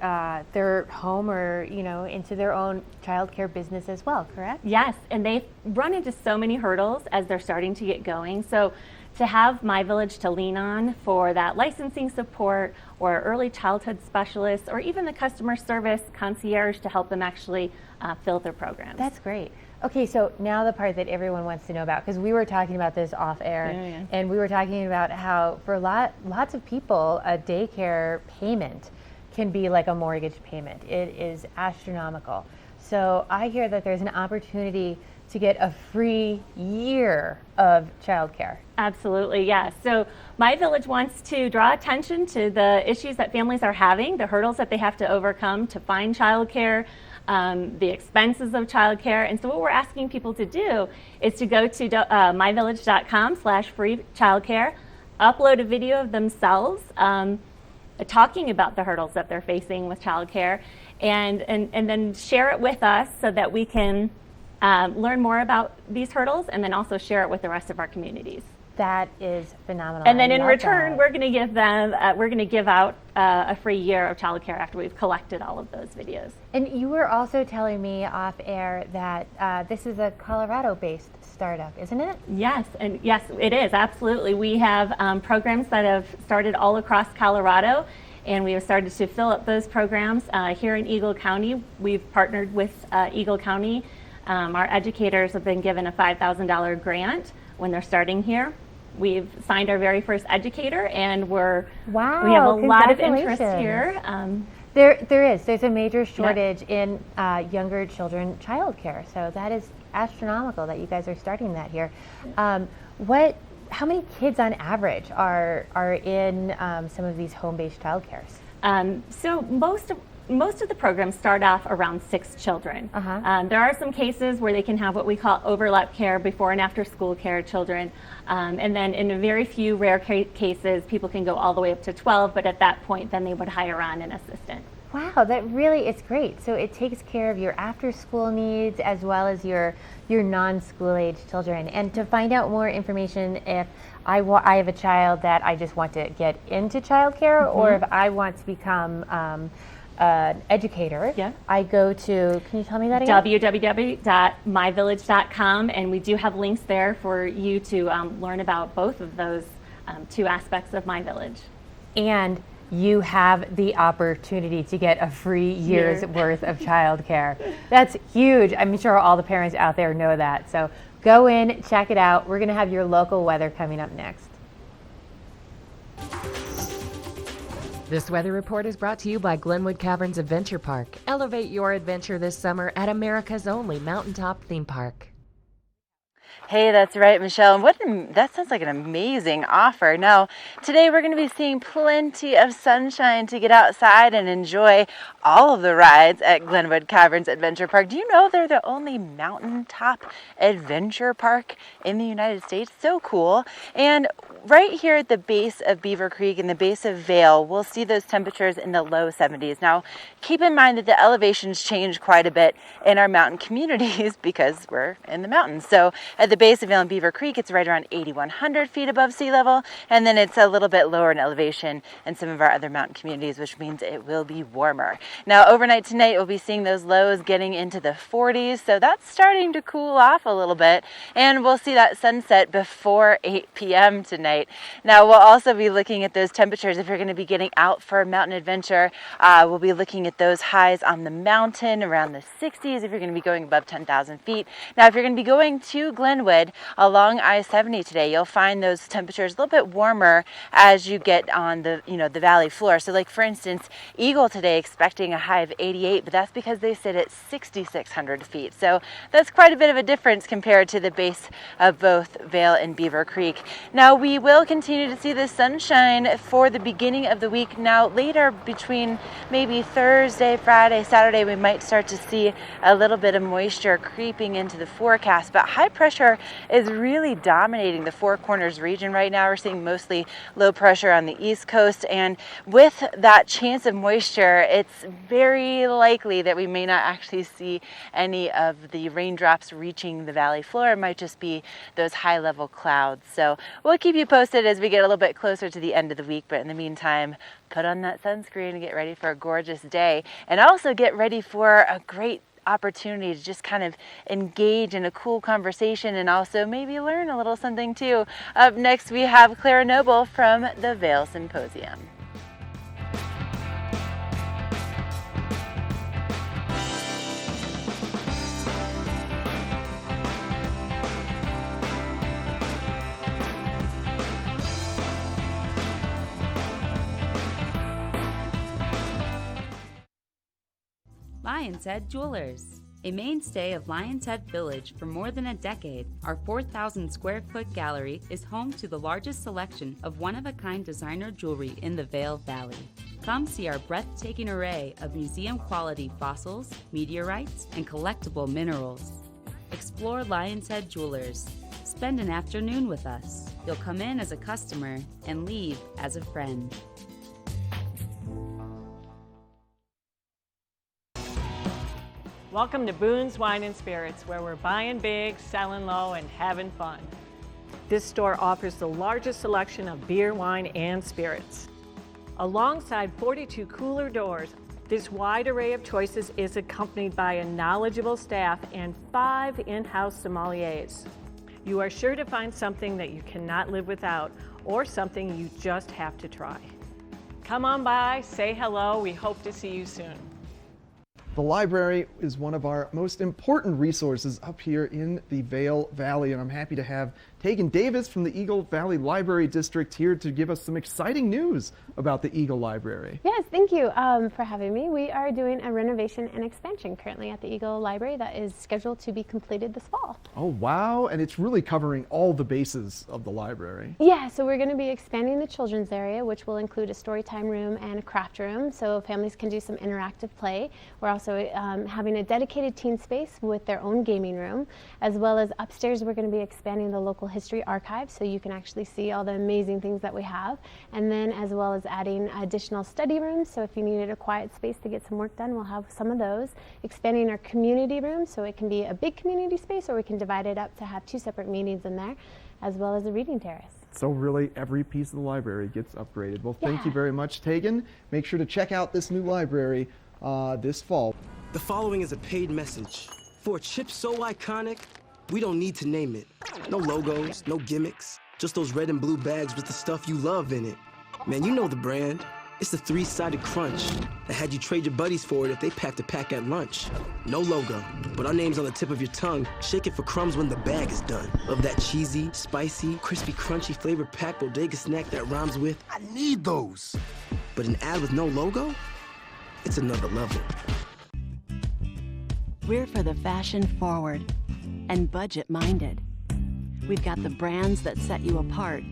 home or into their own childcare business as well, correct? Yes, and they've run into so many hurdles as they're starting to get going. So to have My Village to lean on for that licensing support, or early childhood specialists, or even the customer service concierge to help them actually fill their programs. That's great. Okay, so now the part that everyone wants to know about, because we were talking about this off air, and we were talking about how for lots of people, a daycare payment can be like a mortgage payment. It is astronomical. So I hear that there's an opportunity to get a free year of childcare. Absolutely, yes. So My Village wants to draw attention to the issues that families are having, the hurdles that they have to overcome to find childcare, the expenses of childcare. And so what we're asking people to do is to go to myvillage.com/free childcare, upload a video of themselves talking about the hurdles that they're facing with childcare, and then share it with us so that we can learn more about these hurdles, and then also share it with the rest of our communities. That is phenomenal. And then I in love return, that. we're going to give them, we're going to give out a free year of childcare after we've collected all of those videos. And you were also telling me off air that this is a Colorado-based startup, isn't it? Yes, and yes, it is, absolutely. We have programs that have started all across Colorado, and we have started to fill up those programs here in Eagle County. We've partnered with Eagle County. Our educators have been given a $5,000 grant when they're starting here. We've signed our very first educator, and we have a lot of interest here. There's a major shortage in younger children childcare, so that is astronomical that you guys are starting that here. How many kids on average are in some of these home-based childcares? So most of the programs start off around 6 children. There are some cases where they can have what we call overlap care, before and after school care children. And then in a very few rare cases, people can go all the way up to 12, but at that point, then they would hire on an assistant. Wow, that really is great. So it takes care of your after-school needs as well as your non-school age children. And to find out more information, if I have a child that I just want to get into childcare, or if I want to become an educator, I go to, can you tell me that again? www.myvillage.com, and we do have links there for you to learn about both of those 2 aspects of My Village. And you have the opportunity to get a free year's worth of childcare. That's huge. I'm sure all the parents out there know that. So go in, check it out. We're going to have your local weather coming up next. This weather report is brought to you by Glenwood Caverns Adventure Park. Elevate your adventure this summer at America's only mountaintop theme park. Hey, that's right, Michelle. That sounds like an amazing offer. Now, today we're going to be seeing plenty of sunshine to get outside and enjoy all of the rides at Glenwood Caverns Adventure Park. Do you know they're the only mountaintop adventure park in the United States? So cool. And right here at the base of Beaver Creek, in the base of Vail, we'll see those temperatures in the low 70s. Now, keep in mind that the elevations change quite a bit in our mountain communities because we're in the mountains. So at the base of Vail and Beaver Creek, it's right around 8,100 feet above sea level, and then it's a little bit lower in elevation in some of our other mountain communities, which means it will be warmer. Now, overnight tonight, we'll be seeing those lows getting into the 40s, so that's starting to cool off a little bit, and we'll see that sunset before 8 p.m. tonight. Now, we'll also be looking at those temperatures if you're going to be getting out for a mountain adventure. We'll be looking at those highs on the mountain around the 60s if you're going to be going above 10,000 feet. Now, if you're going to be going to Glenwood along I-70 today, you'll find those temperatures a little bit warmer as you get on the the valley floor. So like for instance, Eagle today expecting a high of 88, but that's because they sit at 6,600 feet. So that's quite a bit of a difference compared to the base of both Vail and Beaver Creek. Now we will continue to see the sunshine for the beginning of the week. Now later between maybe Thursday, Friday, Saturday, we might start to see a little bit of moisture creeping into the forecast, but high pressure is really dominating the Four Corners region right now. We're seeing mostly low pressure on the East Coast, and with that chance of moisture, it's very likely that we may not actually see any of the raindrops reaching the valley floor. It might just be those high level clouds. So we'll keep you posted as we get a little bit closer to the end of the week, but in the meantime, put on that sunscreen and get ready for a gorgeous day, and also get ready for a great opportunity to just kind of engage in a cool conversation and also maybe learn a little something too. Up next, we have Clara Noble from the Vail Symposium. Lion's Head Jewelers. A mainstay of Lion's Head Village for more than a decade, our 4,000 square foot gallery is home to the largest selection of one-of-a-kind designer jewelry in the Vail Valley. Come see our breathtaking array of museum-quality fossils, meteorites, and collectible minerals. Explore Lion's Head Jewelers. Spend an afternoon with us. You'll come in as a customer and leave as a friend. Welcome to Boone's Wine and Spirits, where we're buying big, selling low, and having fun. This store offers the largest selection of beer, wine, and spirits. Alongside 42 cooler doors, this wide array of choices is accompanied by a knowledgeable staff and 5 in-house sommeliers. You are sure to find something that you cannot live without, or something you just have to try. Come on by, say hello, we hope to see you soon. The library is one of our most important resources up here in the Vail Valley, and I'm happy to have Tegan Davis from the Eagle Valley Library District here to give us some exciting news about the Eagle Library. Yes, thank you for having me. We are doing a renovation and expansion currently at the Eagle Library that is scheduled to be completed this fall. Oh wow, and it's really covering all the bases of the library. Yeah, so we're going to be expanding the children's area, which will include a story time room and a craft room, so families can do some interactive play. We're also having a dedicated teen space with their own gaming room, as well as upstairs we're going to be expanding the local history archive so you can actually see all the amazing things that we have, and then as well as adding additional study rooms, so if you needed a quiet space to get some work done, we'll have some of those. Expanding our community room so it can be a big community space, or we can divide it up to have 2 separate meetings in there, as well as a reading terrace. So really every piece of the library gets upgraded. Well, thank you very much, Tegan. Make sure to check out this new library this fall. The following is a paid message. For a chip so iconic, we don't need to name it. No logos, no gimmicks, just those red and blue bags with the stuff you love in it. Man, you know the brand. It's the 3-sided crunch that had you trade your buddies for it if they packed a pack at lunch. No logo, but our name's on the tip of your tongue. Shake it for crumbs when the bag is done. Of that cheesy, spicy, crispy, crunchy flavor packed bodega snack that rhymes with, I need those. But an ad with no logo? It's another level. We're for the fashion forward and budget minded. We've got the brands that set you apart,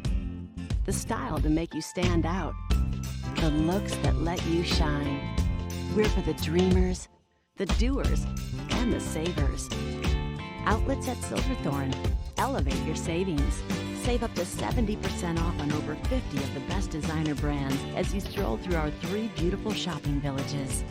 the style to make you stand out, the looks that let you shine. We're for the dreamers, the doers, and the savers. Outlets at Silverthorne. Elevate your savings. Save up to 70% off on over 50 of the best designer brands as you stroll through our 3 beautiful shopping villages.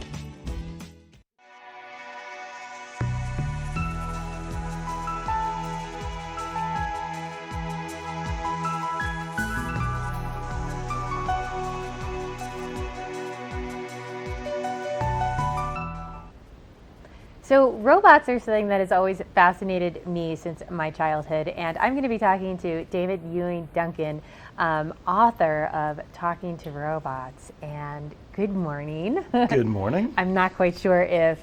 So robots are something that has always fascinated me since my childhood, and I'm going to be talking to David Ewing Duncan, author of Talking to Robots. And good morning. Good morning. I'm not quite sure if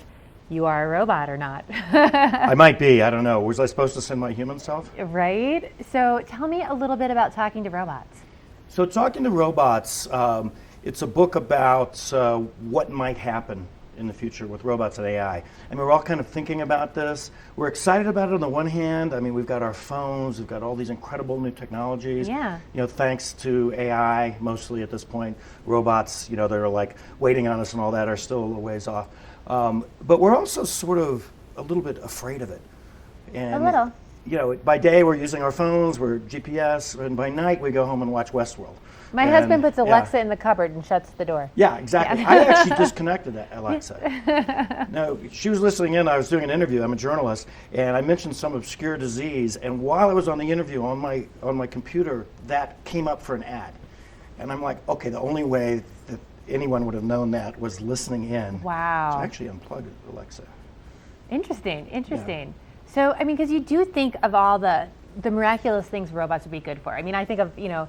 you are a robot or not. I might be, I don't know. Was I supposed to send my human self? Right. So tell me a little bit about Talking to Robots. So Talking to Robots, it's a book about what might happen in the future with robots and AI. And we're all kind of thinking about this. We're excited about it on the one hand. I mean, we've got our phones, we've got all these incredible new technologies. Yeah. You know, thanks to AI, mostly at this point, robots, you know, that are like waiting on us and all that are still a little ways off. But we're also sort of a little bit afraid of it. And, a little. You know, by day we're using our phones, we're GPS, and by night we go home and watch Westworld. My husband puts Alexa in the cupboard and shuts the door. Yeah, exactly. Yeah. I actually disconnected that Alexa. No, she was listening in. I was doing an interview. I'm a journalist, and I mentioned some obscure disease. And while I was on the interview on my computer, that came up for an ad. And I'm like, okay, the only way that anyone would have known that was listening in. Wow. So I actually unplugged Alexa. Interesting. Yeah. So, I mean, because you do think of all the miraculous things robots would be good for. I mean, I think of, you know,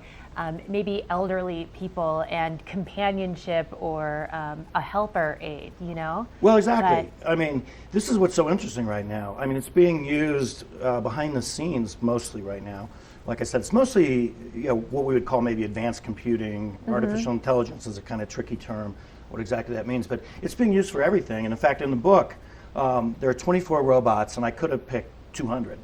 maybe elderly people and companionship or a helper aid, you know? Well, exactly. But, I mean, this is what's so interesting right now. I mean, it's being used behind the scenes mostly right now. Like I said, it's mostly, you know, what we would call maybe advanced computing. Artificial intelligence is a kind of tricky term, what exactly that means. But it's being used for everything. And in fact, in the book, there are 24 robots, and I could have picked 200.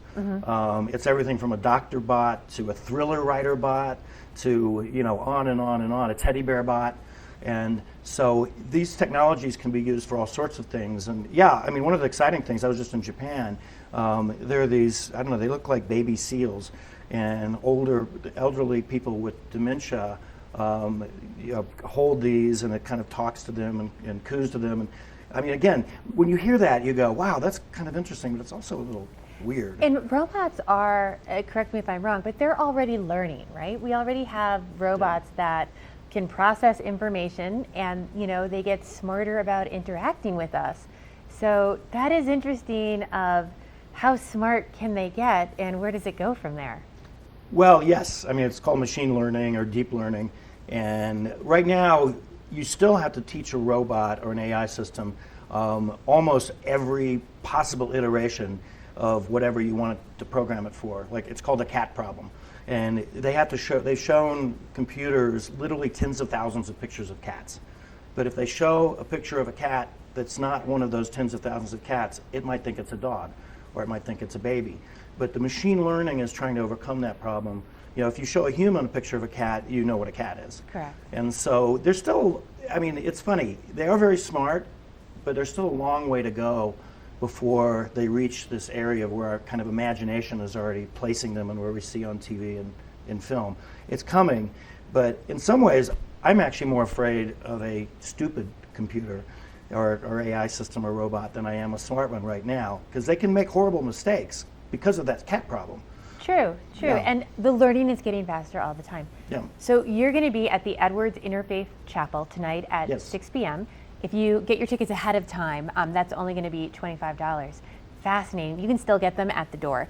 It's everything from a doctor bot to a thriller writer bot to, you know, on and on and on, a teddy bear bot. And so these technologies can be used for all sorts of things. And yeah, I mean, one of the exciting things, I was just in Japan, there are these, I don't know, they look like baby seals, and elderly people with dementia you know, hold these, and it kind of talks to them and coos to them. I mean, again, when you hear that, you go, wow, that's kind of interesting, but it's also a little weird. And robots are, correct me if I'm wrong, but they're already learning, right? We already have robots that can process information and, you know, they get smarter about interacting with us. So that is interesting of how smart can they get and where does it go from there? Well, yes. I mean, it's called machine learning or deep learning. And right now, you still have to teach a robot or an AI system almost every possible iteration of whatever you want to program it for. Like, it's called a cat problem. And they have to show, they've shown computers literally tens of thousands of pictures of cats. But if they show a picture of a cat that's not one of those tens of thousands of cats, it might think it's a dog, or it might think it's a baby. But the machine learning is trying to overcome that problem. You know, if you show a human a picture of a cat, you know what a cat is. Correct. And so there's still, I mean, it's funny, they are very smart, but there's still a long way to go before they reach this area where our kind of imagination is already placing them and where we see on TV and in film. It's coming, but in some ways, I'm actually more afraid of a stupid computer or AI system or robot than I am a smart one right now, because they can make horrible mistakes because of that cat problem. True. Yeah. And the learning is getting faster all the time. Yeah. So you're going to be at the Edwards Interfaith Chapel tonight at 6 p.m. If you get your tickets ahead of time, that's only going to be $25. Fascinating. You can still get them at the door,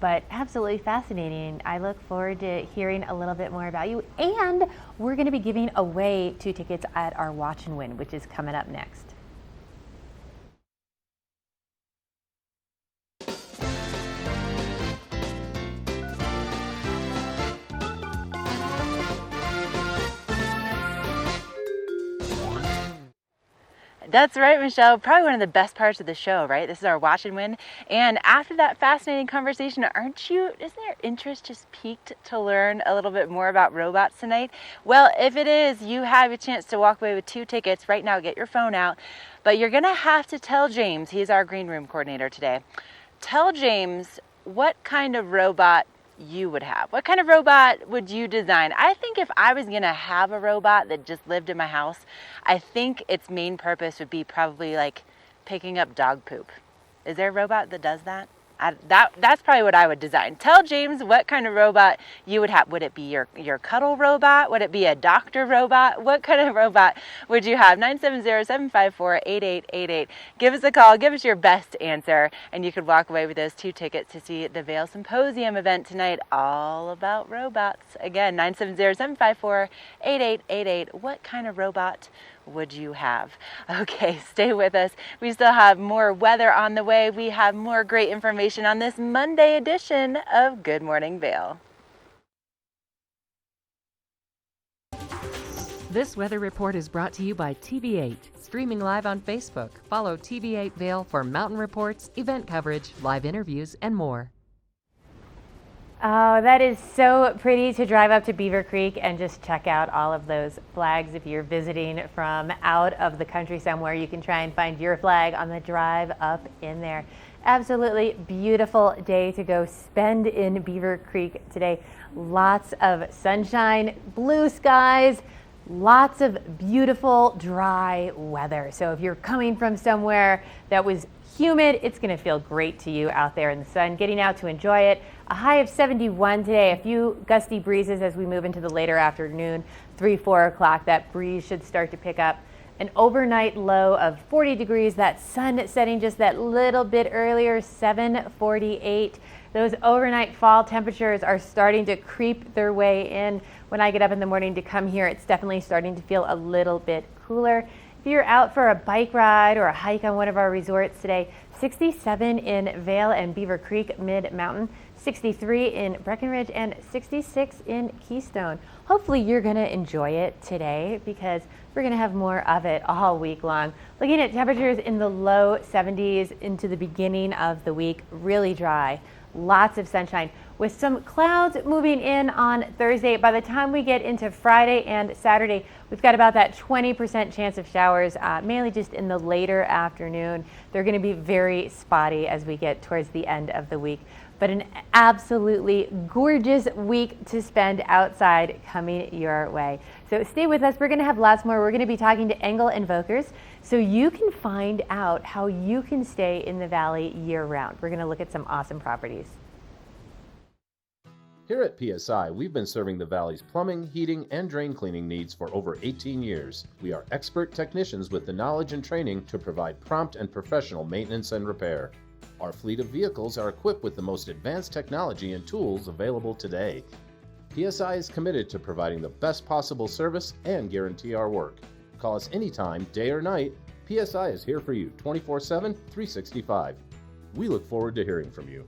but absolutely fascinating. I look forward to hearing a little bit more about you. And we're going to be giving away 2 tickets at our Watch and Win, which is coming up next. That's right, Michelle. Probably one of the best parts of the show, right? This is our Watch and Win. And after that fascinating conversation, isn't your interest just piqued to learn a little bit more about robots tonight? Well, if it is, you have a chance to walk away with 2 tickets right now. Get your phone out. But you're going to have to tell James, he's our green room coordinator today, tell James what kind of robot you would have. What kind of robot would you design? I think if I was gonna have a robot that just lived in my house, I think its main purpose would be probably like picking up dog poop. Is there a robot that does that? That's probably what I would design. Tell James what kind of robot you would have. Would it be your cuddle robot? Would it be a doctor robot? What kind of robot would you have? 970-754-8888. Give us a call. Give us your best answer, and you could walk away with those 2 tickets to see the Vail Symposium event tonight, all about robots. Again, 970-754-8888. What kind of robot would you have? Okay, stay with us. We still have more weather on the way. We have more great information on this Monday edition of Good Morning Vail. This weather report is brought to you by TV8, streaming live on Facebook. Follow TV8 Vail for mountain reports, event coverage, live interviews, and more. Oh, that is so pretty to drive up to Beaver Creek and just check out all of those flags. If you're visiting from out of the country somewhere, you can try and find your flag on the drive up in there. Absolutely beautiful day to go spend in Beaver Creek today. Lots of sunshine, blue skies, lots of beautiful dry weather. So if you're coming from somewhere that was humid, it's going to feel great to you out there in the sun, getting out to enjoy it. A high of 71 today, a few gusty breezes as we move into the later afternoon, 3-4 o'clock. That breeze should start to pick up. An overnight low of 40 degrees, that sun setting just that little bit earlier, 7:48. Those overnight fall temperatures are starting to creep their way in. When I get up in the morning to come here, it's definitely starting to feel a little bit cooler. If you're out for a bike ride or a hike on one of our resorts today, 67 in Vail and Beaver Creek Mid-Mountain, 63 in Breckenridge, and 66 in Keystone. Hopefully you're going to enjoy it today because we're going to have more of it all week long. Looking at temperatures in the low 70s into the beginning of the week, really dry. Lots of sunshine with some clouds moving in on Thursday. By the time we get into Friday and Saturday, we've got about that 20% chance of showers, mainly just in the later afternoon. They're going to be very spotty as we get towards the end of the week. But an absolutely gorgeous week to spend outside coming your way. So stay with us. We're going to have lots more. We're going to be talking to Engel Invokers. so you can find out how you can stay in the Valley year-round. We're going to look at some awesome properties. Here at PSI, we've been serving the Valley's plumbing, heating, and drain cleaning needs for over 18 years. We are expert technicians with the knowledge and training to provide prompt and professional maintenance and repair. Our fleet of vehicles are equipped with the most advanced technology and tools available today. PSI is committed to providing the best possible service and guarantee our work. Call us anytime, day or night. PSI is here for you 24/7, 365. We look forward to hearing from you.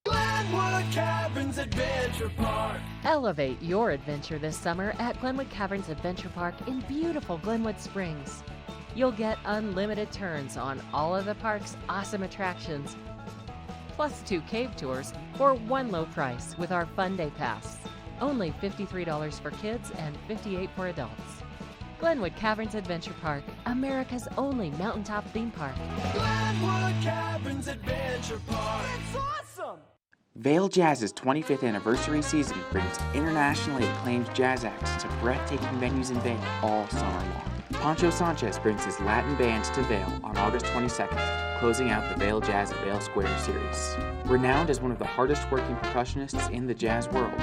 Glenwood Caverns Adventure Park. Elevate your adventure this summer at Glenwood Caverns Adventure Park in beautiful Glenwood Springs. You'll get unlimited turns on all of the park's awesome attractions, plus 2 cave tours for one low price with our Fun Day Pass. Only $53 for kids and $58 for adults. Glenwood Caverns Adventure Park, America's only mountaintop theme park. Glenwood Caverns Adventure Park. It's awesome! Vail Jazz's 25th anniversary season brings internationally acclaimed jazz acts to breathtaking venues in Vail all summer long. Pancho Sanchez brings his Latin band to Vail on August 22nd, closing out the Vail Jazz at Vail Square series. Renowned as one of the hardest working percussionists in the jazz world,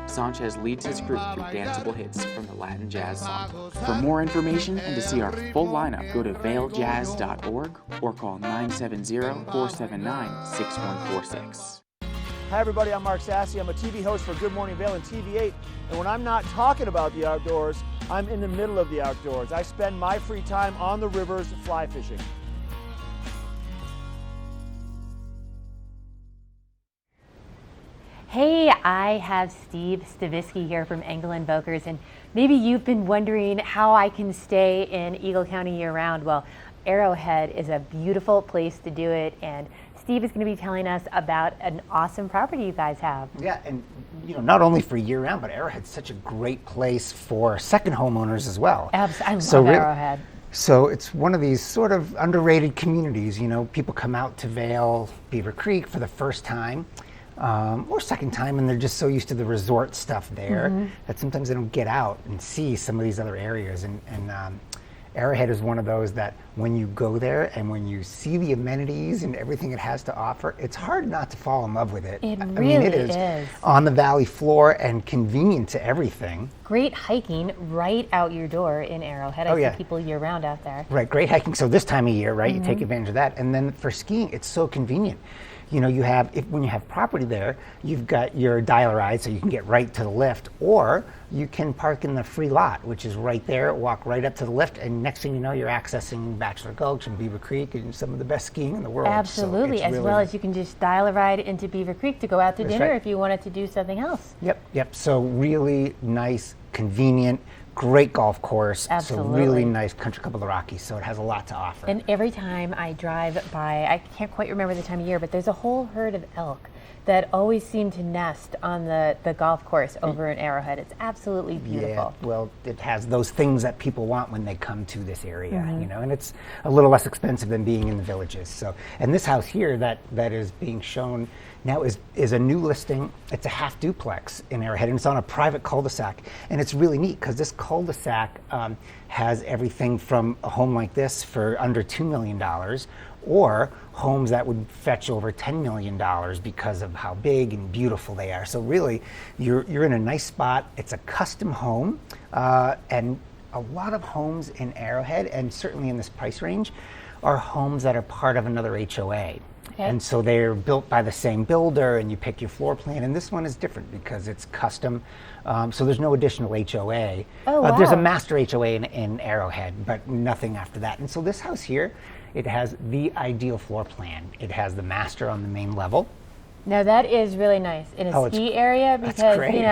Sanchez leads his group through danceable hits from the Latin jazz songbook. For more information and to see our full lineup, go to vailjazz.org or call 970-479-6146. Hi everybody, I'm Mark Sassy. I'm a TV host for Good Morning Vail and TV8. And when I'm not talking about the outdoors, I'm in the middle of the outdoors. I spend my free time on the rivers fly fishing. Hey, I have Steve Stavisky here from Engel & Vokers, and maybe you've been wondering how I can stay in Eagle County year-round. Well, Arrowhead is a beautiful place to do it, and Steve is going to be telling us about an awesome property you guys have. Yeah, and not only for year-round, but Arrowhead's such a great place for second homeowners as well. Absolutely, I love Arrowhead. So it's one of these sort of underrated communities. People come out to Vail, Beaver Creek for the first time. Or second time, and they're just so used to the resort stuff there that sometimes they don't get out and see some of these other areas. And Arrowhead is one of those that when you go there and when you see the amenities and everything it has to offer, it's hard not to fall in love with it. It really is on the valley floor and convenient to everything. Great hiking right out your door in Arrowhead. I see people year round out there. Right, great hiking. So this time of year, right, you take advantage of that. And then for skiing, it's so convenient. You have, when you have property there, you've got your dial-a-ride, so you can get right to the lift, or you can park in the free lot, which is right there, walk right up to the lift, and next thing you know, you're accessing Bachelor Gulch and Beaver Creek and some of the best skiing in the world. Absolutely, as well as you can just dial-a-ride into Beaver Creek to go out to dinner if you wanted to do something else. Yep, so really nice, convenient, great golf course. Absolutely. So really nice Country Club of the Rockies, so it has a lot to offer. And every time I drive by, I can't quite remember the time of year, but there's a whole herd of elk that always seem to nest on the golf course over in Arrowhead. It's absolutely beautiful. Yeah, well, it has those things that people want when they come to this area, and it's a little less expensive than being in the villages. So, and this house here that is being shown now is a new listing. It's a half duplex in Arrowhead, and it's on a private cul-de-sac. And it's really neat because this cul-de-sac has everything from a home like this for under $2 million, or homes that would fetch over $10 million because of how big and beautiful they are. So really, you're in a nice spot. It's a custom home, and a lot of homes in Arrowhead, and certainly in this price range, are homes that are part of another HOA. And so they're built by the same builder, and you pick your floor plan. And this one is different because it's custom, so there's no additional HOA. Oh, wow. There's a master HOA in Arrowhead, but nothing after that. And so this house here, it has the ideal floor plan. It has the master on the main level. Now that is really nice in a ski area, because great.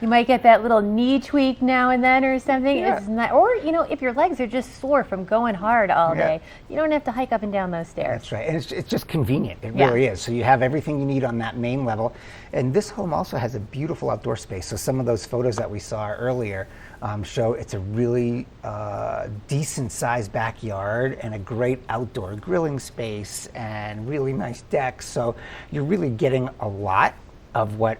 You might get that little knee tweak now and then or something. Yeah. It's not, or if your legs are just sore from going hard all day, you don't have to hike up and down those stairs. That's right, and it's just convenient. It really is. So you have everything you need on that main level, and this home also has a beautiful outdoor space. So some of those photos that we saw earlier show it's a really decent sized backyard and a great outdoor grilling space and really nice decks. So you're really getting a lot of what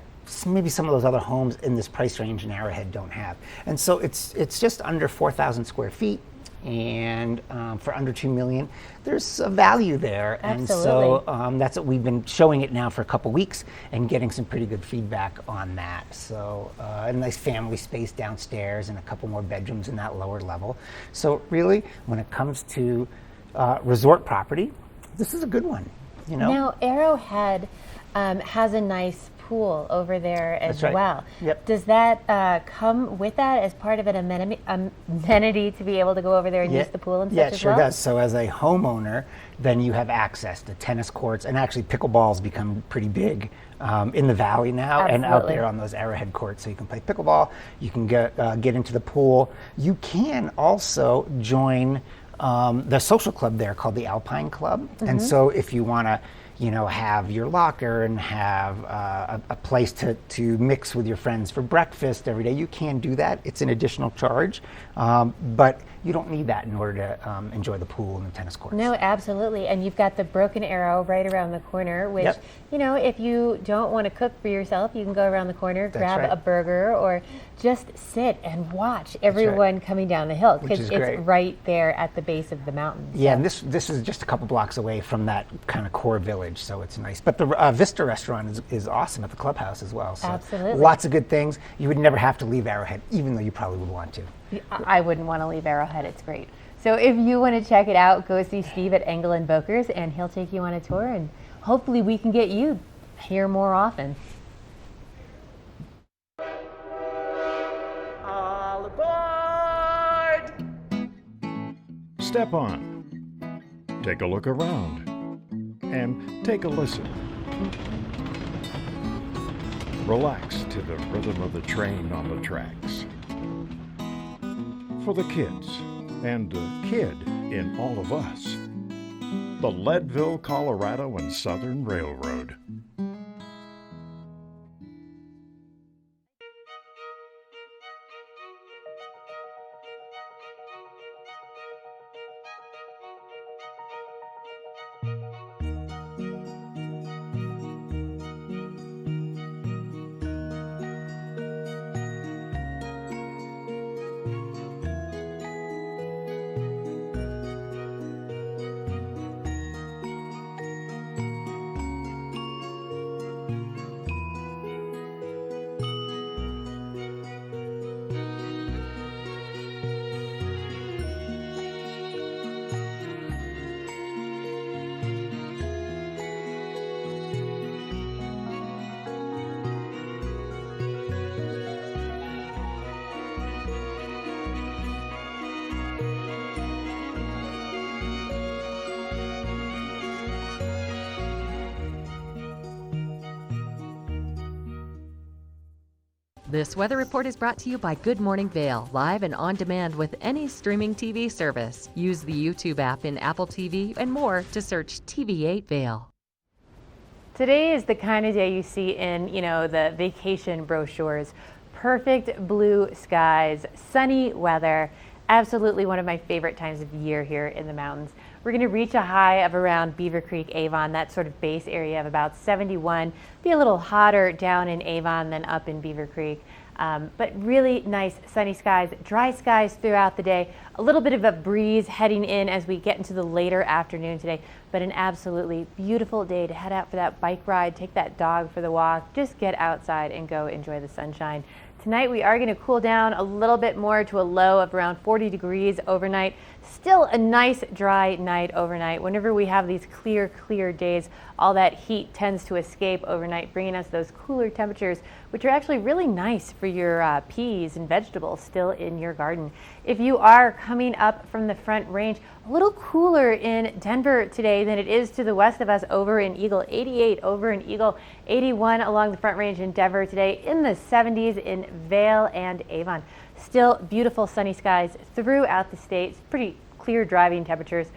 maybe some of those other homes in this price range in Arrowhead don't have. And so it's just under 4,000 square feet. and for under $2 million, there's a value there. Absolutely. And so that's what we've been showing it now for a couple weeks and getting some pretty good feedback on that. So a nice family space downstairs and a couple more bedrooms in that lower level. So really, when it comes to resort property, this is a good one. You know? Now, Arrowhead has a nice pool over there as That's right. well. Yep. Does that come with that as part of an amenity to be able to go over there and use the pool and such Yeah, it as sure well? does. So as a homeowner, then you have access to tennis courts, and actually pickleball's become pretty big in the valley now. And out Absolutely. there on those Arrowhead courts. So you can play pickleball, you can get into the pool. You can also join the social club there called the Alpine Club. And so if you want to have your locker and have a place to mix with your friends for breakfast every day, you can do that. It's an additional charge, but you don't need that in order to enjoy the pool and the tennis courts. No, absolutely. And you've got the Broken Arrow right around the corner, which, Yep. If you don't want to cook for yourself, you can go around the corner, That's grab right. a burger, or just sit and watch everyone coming down the hill, Which because is it's great. right there at the base of the mountain. Yeah, and this is just a couple blocks away from that kind of core village, so it's nice. But the Vista restaurant is awesome at the clubhouse as well. So Absolutely. lots of good things. You would never have to leave Arrowhead, even though you probably would want to. I wouldn't want to leave Arrowhead. It's great. So if you want to check it out, go see Steve at Engel and Bokers, and he'll take you on a tour, and hopefully we can get you here more often. All aboard! Step on. Take a look around. And take a listen. Relax to the rhythm of the train on the tracks. For the kids, and the kid in all of us. The Leadville, Colorado and Southern Railroad. This weather report is brought to you by Good Morning Vail, live and on demand with any streaming TV service. Use the YouTube app in Apple TV and more to search TV8 Vail. Today is the kind of day you see in, the vacation brochures. Perfect blue skies, sunny weather. Absolutely one of my favorite times of year here in the mountains. We're going to reach a high of around Beaver Creek, Avon, that sort of base area of about 71. Be a little hotter down in Avon than up in Beaver Creek. But really nice sunny skies, dry skies throughout the day. A little bit of a breeze heading in as we get into the later afternoon today, but an absolutely beautiful day to head out for that bike ride, take that dog for the walk, just get outside and go enjoy the sunshine. Tonight we are going to cool down a little bit more to a low of around 40 degrees overnight. Still a nice dry night overnight. Whenever we have these clear days, all that heat tends to escape overnight, bringing us those cooler temperatures, which are actually really nice for your peas and vegetables still in your garden. If you are coming up from the Front Range, a little cooler in Denver today than it is to the west of us over in Eagle. 88 over in Eagle, 81 along the Front Range in Denver today, in the 70s in Vail and Avon. Still beautiful sunny skies throughout the state. Pretty clear driving temperatures.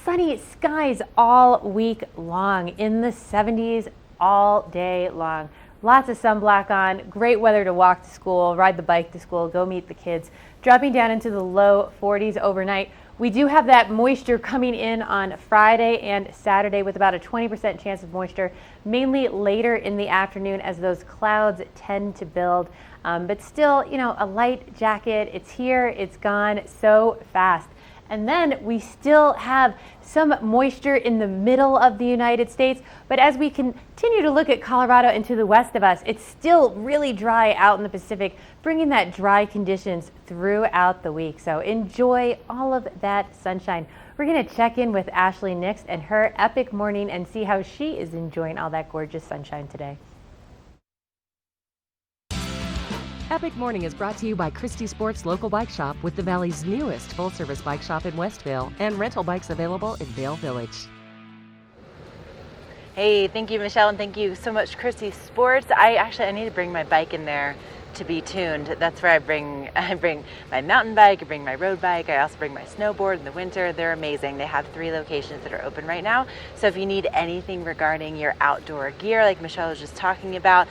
Sunny skies all week long, in the 70s all day long. Lots of sunblock on, great weather to walk to school, ride the bike to school, go meet the kids. Dropping down into the low 40s overnight. We do have that moisture coming in on Friday and Saturday with about a 20% chance of moisture, mainly later in the afternoon as those clouds tend to build. But still, a light jacket. It's here, it's gone so fast. And then we still have some moisture in the middle of the United States. But as we continue to look at Colorado and to the west of us, it's still really dry out in the Pacific, bringing that dry conditions throughout the week. So enjoy all of that sunshine. We're going to check in with Ashley Nix and her epic morning and see how she is enjoying all that gorgeous sunshine today. Epic Morning is brought to you by Christie Sports Local Bike Shop, with the Valley's newest full-service bike shop in Westvale and rental bikes available in Vale Village. Hey, thank you, Michelle, and thank you so much, Christie Sports. I need to bring my bike in there to be tuned. That's where I bring my mountain bike, I bring my road bike, I also bring my snowboard in the winter. They're amazing. They have 3 locations that are open right now. So if you need anything regarding your outdoor gear, like Michelle was just talking about,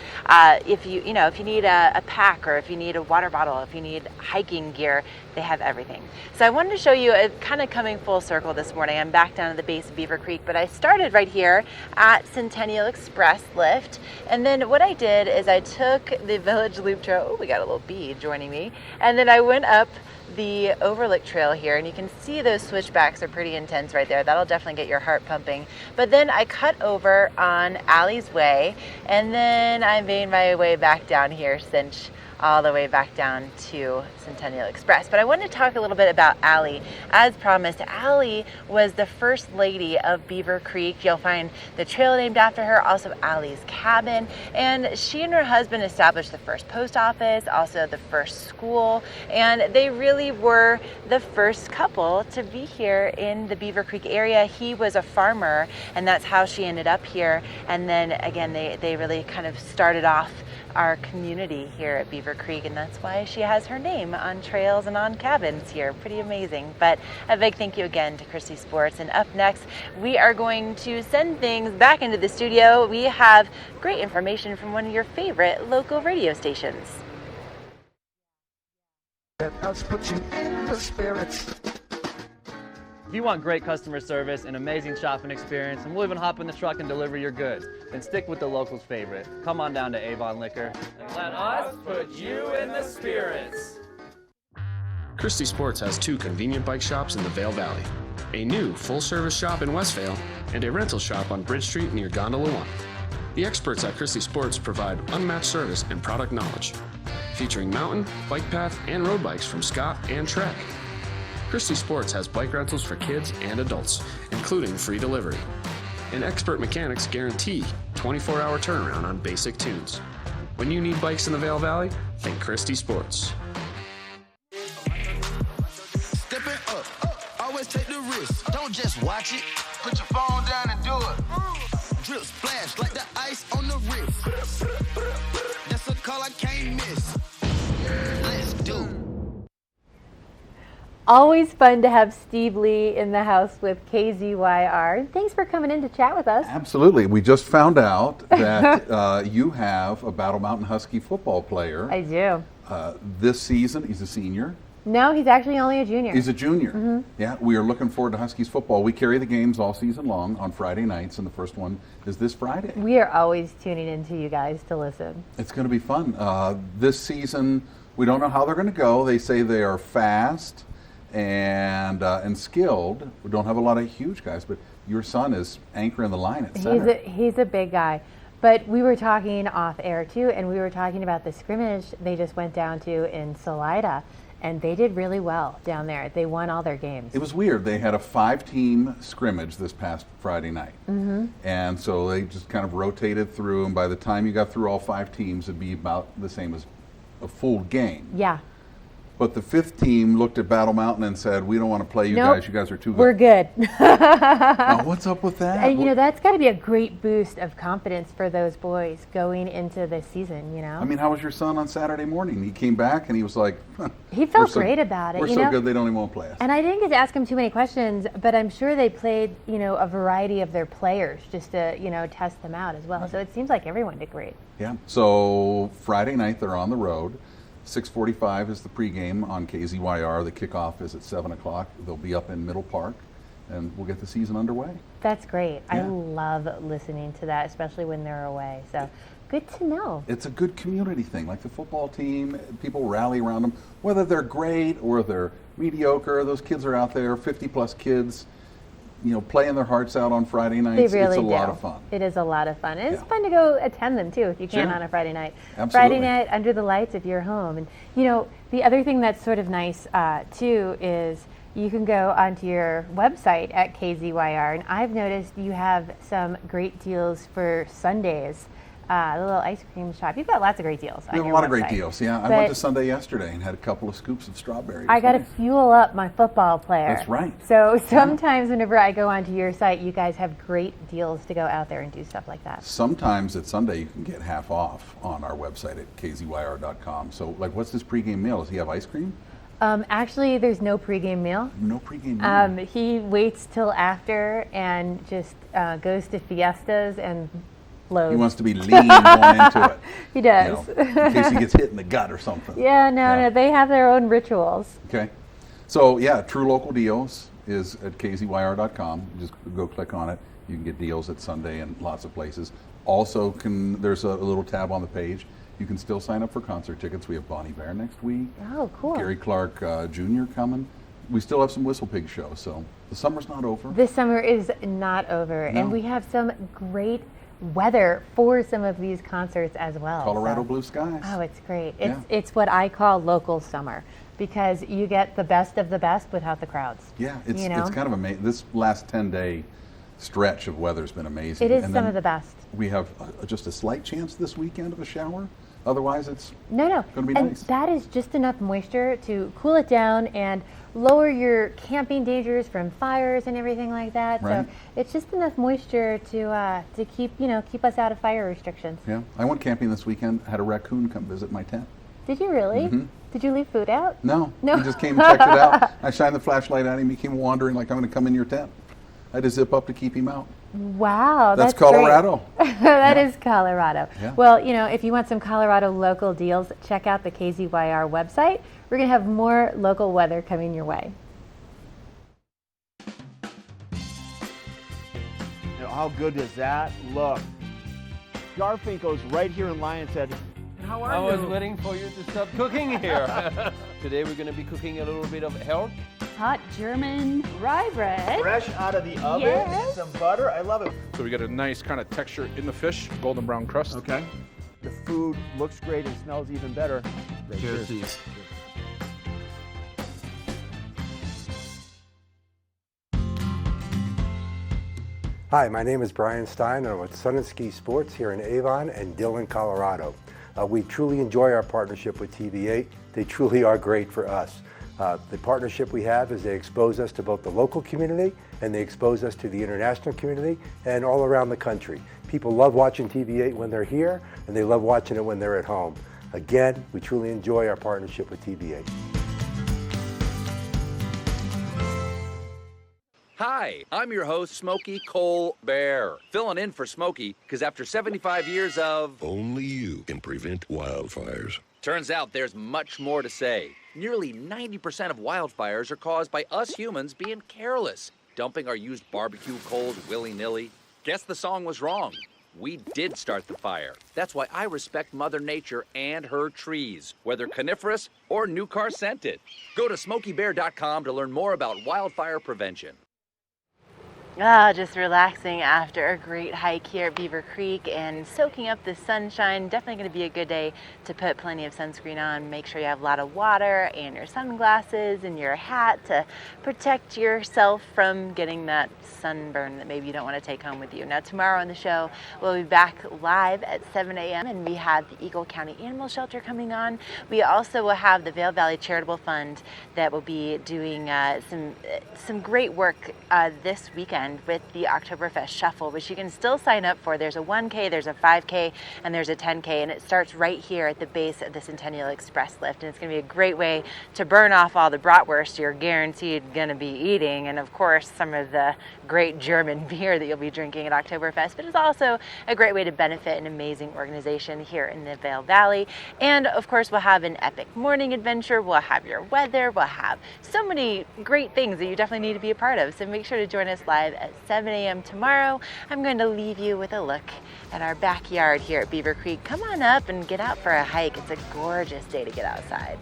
if you need a pack, or if you need a water bottle, if you need hiking gear, they have everything. So I wanted to show you, kind of coming full circle this morning. I'm back down at the base of Beaver Creek, but I started right here at Centennial Express Lift. And then what I did is I took the Village Loop Trail. Oh, we got a little bee joining me. And then I went up the Overlook Trail here, and you can see those switchbacks are pretty intense right there. That'll definitely get your heart pumping. But then I cut over on Allie's Way, and then I made my way back down here, cinch all the way back down to Centennial Express. But I wanted to talk a little bit about Allie. As promised, Allie was the first lady of Beaver Creek. You'll find the trail named after her, also Allie's cabin. And she and her husband established the first post office, also the first school. And they really were the first couple to be here in the Beaver Creek area. He was a farmer, and that's how she ended up here. And then again, they really kind of started off our community here at Beaver Creek, and that's why she has her name on trails and on cabins here. Pretty amazing. But a big thank you again to Christie Sports. And up next, we are going to send things back into the studio. We have great information from one of your favorite local radio stations. Let us put you in the spirits. If you want great customer service and amazing shopping experience, and we'll even hop in the truck and deliver your goods, then stick with the locals' favorite. Come on down to Avon Liquor. Let us put you in the spirits. Christie Sports has 2 convenient bike shops in the Vale Valley, a new full-service shop in Westvale, and a rental shop on Bridge Street near Gondola One. The experts at Christie Sports provide unmatched service and product knowledge, featuring mountain, bike path, and road bikes from Scott and Trek. Christie Sports has bike rentals for kids and adults, including free delivery. And expert mechanics guarantee 24-hour turnaround on basic tunes. When you need bikes in the Vale Valley, think Christie Sports. Step it up, always take the risk. Don't just watch it. Put your phone down and do it. Drip splash like the ice on the wrist. That's a call I can't miss. Let's do. Always fun to have Steve Lee in the house with KZYR. Thanks for coming in to chat with us. Absolutely. We just found out that you have a Battle Mountain Husky football player. I do. This season, he's a senior. No, he's actually only a junior. He's a junior. Yeah, we are looking forward to Huskies football. We carry the games all season long on Friday nights, and the first one is this Friday. We are always tuning into you guys to listen. It's going to be fun. This season, we don't know how they're going to go. They say they are fast and skilled. We don't have a lot of huge guys, but your son is anchoring the line at center. He's a big guy. But we were talking off air too, and we were talking about the scrimmage they just went down to in Salida, and they did really well down there. They won all their games. It was weird. They had a 5-team scrimmage this past Friday night. And so they just kind of rotated through, and by the time you got through all 5 teams, it'd be about the same as a full game. Yeah. But the 5th team looked at Battle Mountain and said, we don't want to play you guys. You guys are too good. We're good. Now, what's up with that? And, that's got to be a great boost of confidence for those boys going into the season, I mean, how was your son on Saturday morning? He came back and he was like, he felt great about it. We're so good they don't even want to play us. And I didn't get to ask him too many questions, but I'm sure they played, a variety of their players just to, test them out as well. So it seems like everyone did great. Yeah. So Friday night they're on the road. 6:45 is the pregame on KZYR. The kickoff is at 7 o'clock. They'll be up in Middle Park, and we'll get the season underway. That's great. Yeah. I love listening to that, especially when they're away. So good to know. It's a good community thing, like the football team. People rally around them, whether they're great or they're mediocre. Those kids are out there, 50-plus kids, playing their hearts out on Friday nights. They really it's a do. lot of fun. It is a lot of fun. And it's fun to go attend them, too, if you can Sure. on a Friday night. Absolutely. Friday night, under the lights, if you're home. And, the other thing that's sort of nice, too, is you can go onto your website at KZYR, and I've noticed you have some great deals for Sundays. The little ice cream shop. You've got lots of great deals on We have a your lot of great website. deals, yeah. I But went to Sunday yesterday and had a couple of scoops of strawberries. I got to fuel up my football player. That's right. So sometimes whenever I go onto your site, you guys have great deals to go out there and do stuff like that. Sometimes at Sunday you can get half off on our website at kzyr.com. So, like, what's this pregame meal? Does he have ice cream? Actually, there's no pregame meal. No pregame meal. He waits till after and just goes to fiestas and loads. He wants to be lean going into it. He does. In case he gets hit in the gut or something. No, they have their own rituals. Okay. So, True Local Deals is at kzyr.com. Just go click on it. You can get deals at Sunday in lots of places. Also, there's a little tab on the page. You can still sign up for concert tickets. We have Bonnie Bear next week. Oh, cool. Gary Clark Jr. coming. We still have some Whistle Pig shows, so the summer's not over. This summer is not over, No. and we have some great weather for some of these concerts as well. Colorado blue skies. Oh, it's great. It's what I call local summer because you get the best of the best without the crowds. Yeah, it's kind of amazing. This last 10-day stretch of weather's been amazing. It is And some then of the best. We have just a slight chance this weekend of a shower. Otherwise, it's No. going to be And nice. that is just enough moisture to cool it down and lower your camping dangers from fires and everything like that. Right. So it's just enough moisture to keep us out of fire restrictions. Yeah, I went camping this weekend. Had a raccoon come visit my tent. Did you really? Mhm. Did you leave food out? No, No. he just came and checked it out. I shined the flashlight at him. He came wandering like I'm going to come in your tent. I had to zip up to keep him out. Wow, That's great. Colorado. That is Colorado. Yeah. Well, if you want some Colorado local deals, check out the KZYR website. We're going to have more local weather coming your way. How good does that look? Garfinkel's right here in Lion's Head. How are I you? was waiting for you to start cooking here. Today we're going to be cooking a little bit of health. Hot German rye bread. Fresh out of the oven, Yes. some butter. I love it. So we get a nice kind of texture in the fish, golden brown crust. Okay. The food looks great and smells even better. Cheers to you. Hi, my name is Brian Stein, and I'm with Sun and Ski Sports here in Avon and Dillon, Colorado. We truly enjoy our partnership with TV8. They truly are great for us. The partnership we have is they expose us to both the local community and they expose us to the international community and all around the country. People love watching TV8 when they're here, and they love watching it when they're at home. Again, we truly enjoy our partnership with TV8. Hi, I'm your host, Smokey Cole Bear, filling in for Smokey because after 75 years of... Only you can prevent wildfires. Turns out there's much more to say. Nearly 90% of wildfires are caused by us humans being careless, dumping our used barbecue coals willy-nilly. Guess the song was wrong. We did start the fire. That's why I respect Mother Nature and her trees, whether coniferous or new car scented. Go to SmokeyBear.com to learn more about wildfire prevention. Just relaxing after a great hike here at Beaver Creek and soaking up the sunshine. Definitely going to be a good day to put plenty of sunscreen on. Make sure you have a lot of water and your sunglasses and your hat to protect yourself from getting that sunburn that maybe you don't want to take home with you. Now tomorrow on the show, we'll be back live at 7 a.m. and we have the Eagle County Animal Shelter coming on. We also will have the Vail Valley Charitable Fund that will be doing some great work this weekend with the Oktoberfest Shuffle, which you can still sign up for. There's a 1K, there's a 5K, and there's a 10K, and it starts right here at the base of the Centennial Express lift. And it's going to be a great way to burn off all the bratwurst you're guaranteed going to be eating, and of course some of the great German beer that you'll be drinking at Oktoberfest. But it's also a great way to benefit an amazing organization here in the Vail Valley. And of course we'll have an epic morning adventure, we'll have your weather, we'll have so many great things that you definitely need to be a part of. So make sure to join us live start at 7 a.m. tomorrow. I'm going to leave you with a look at our backyard here at Beaver Creek. Come on up and get out for a hike. It's a gorgeous day to get outside.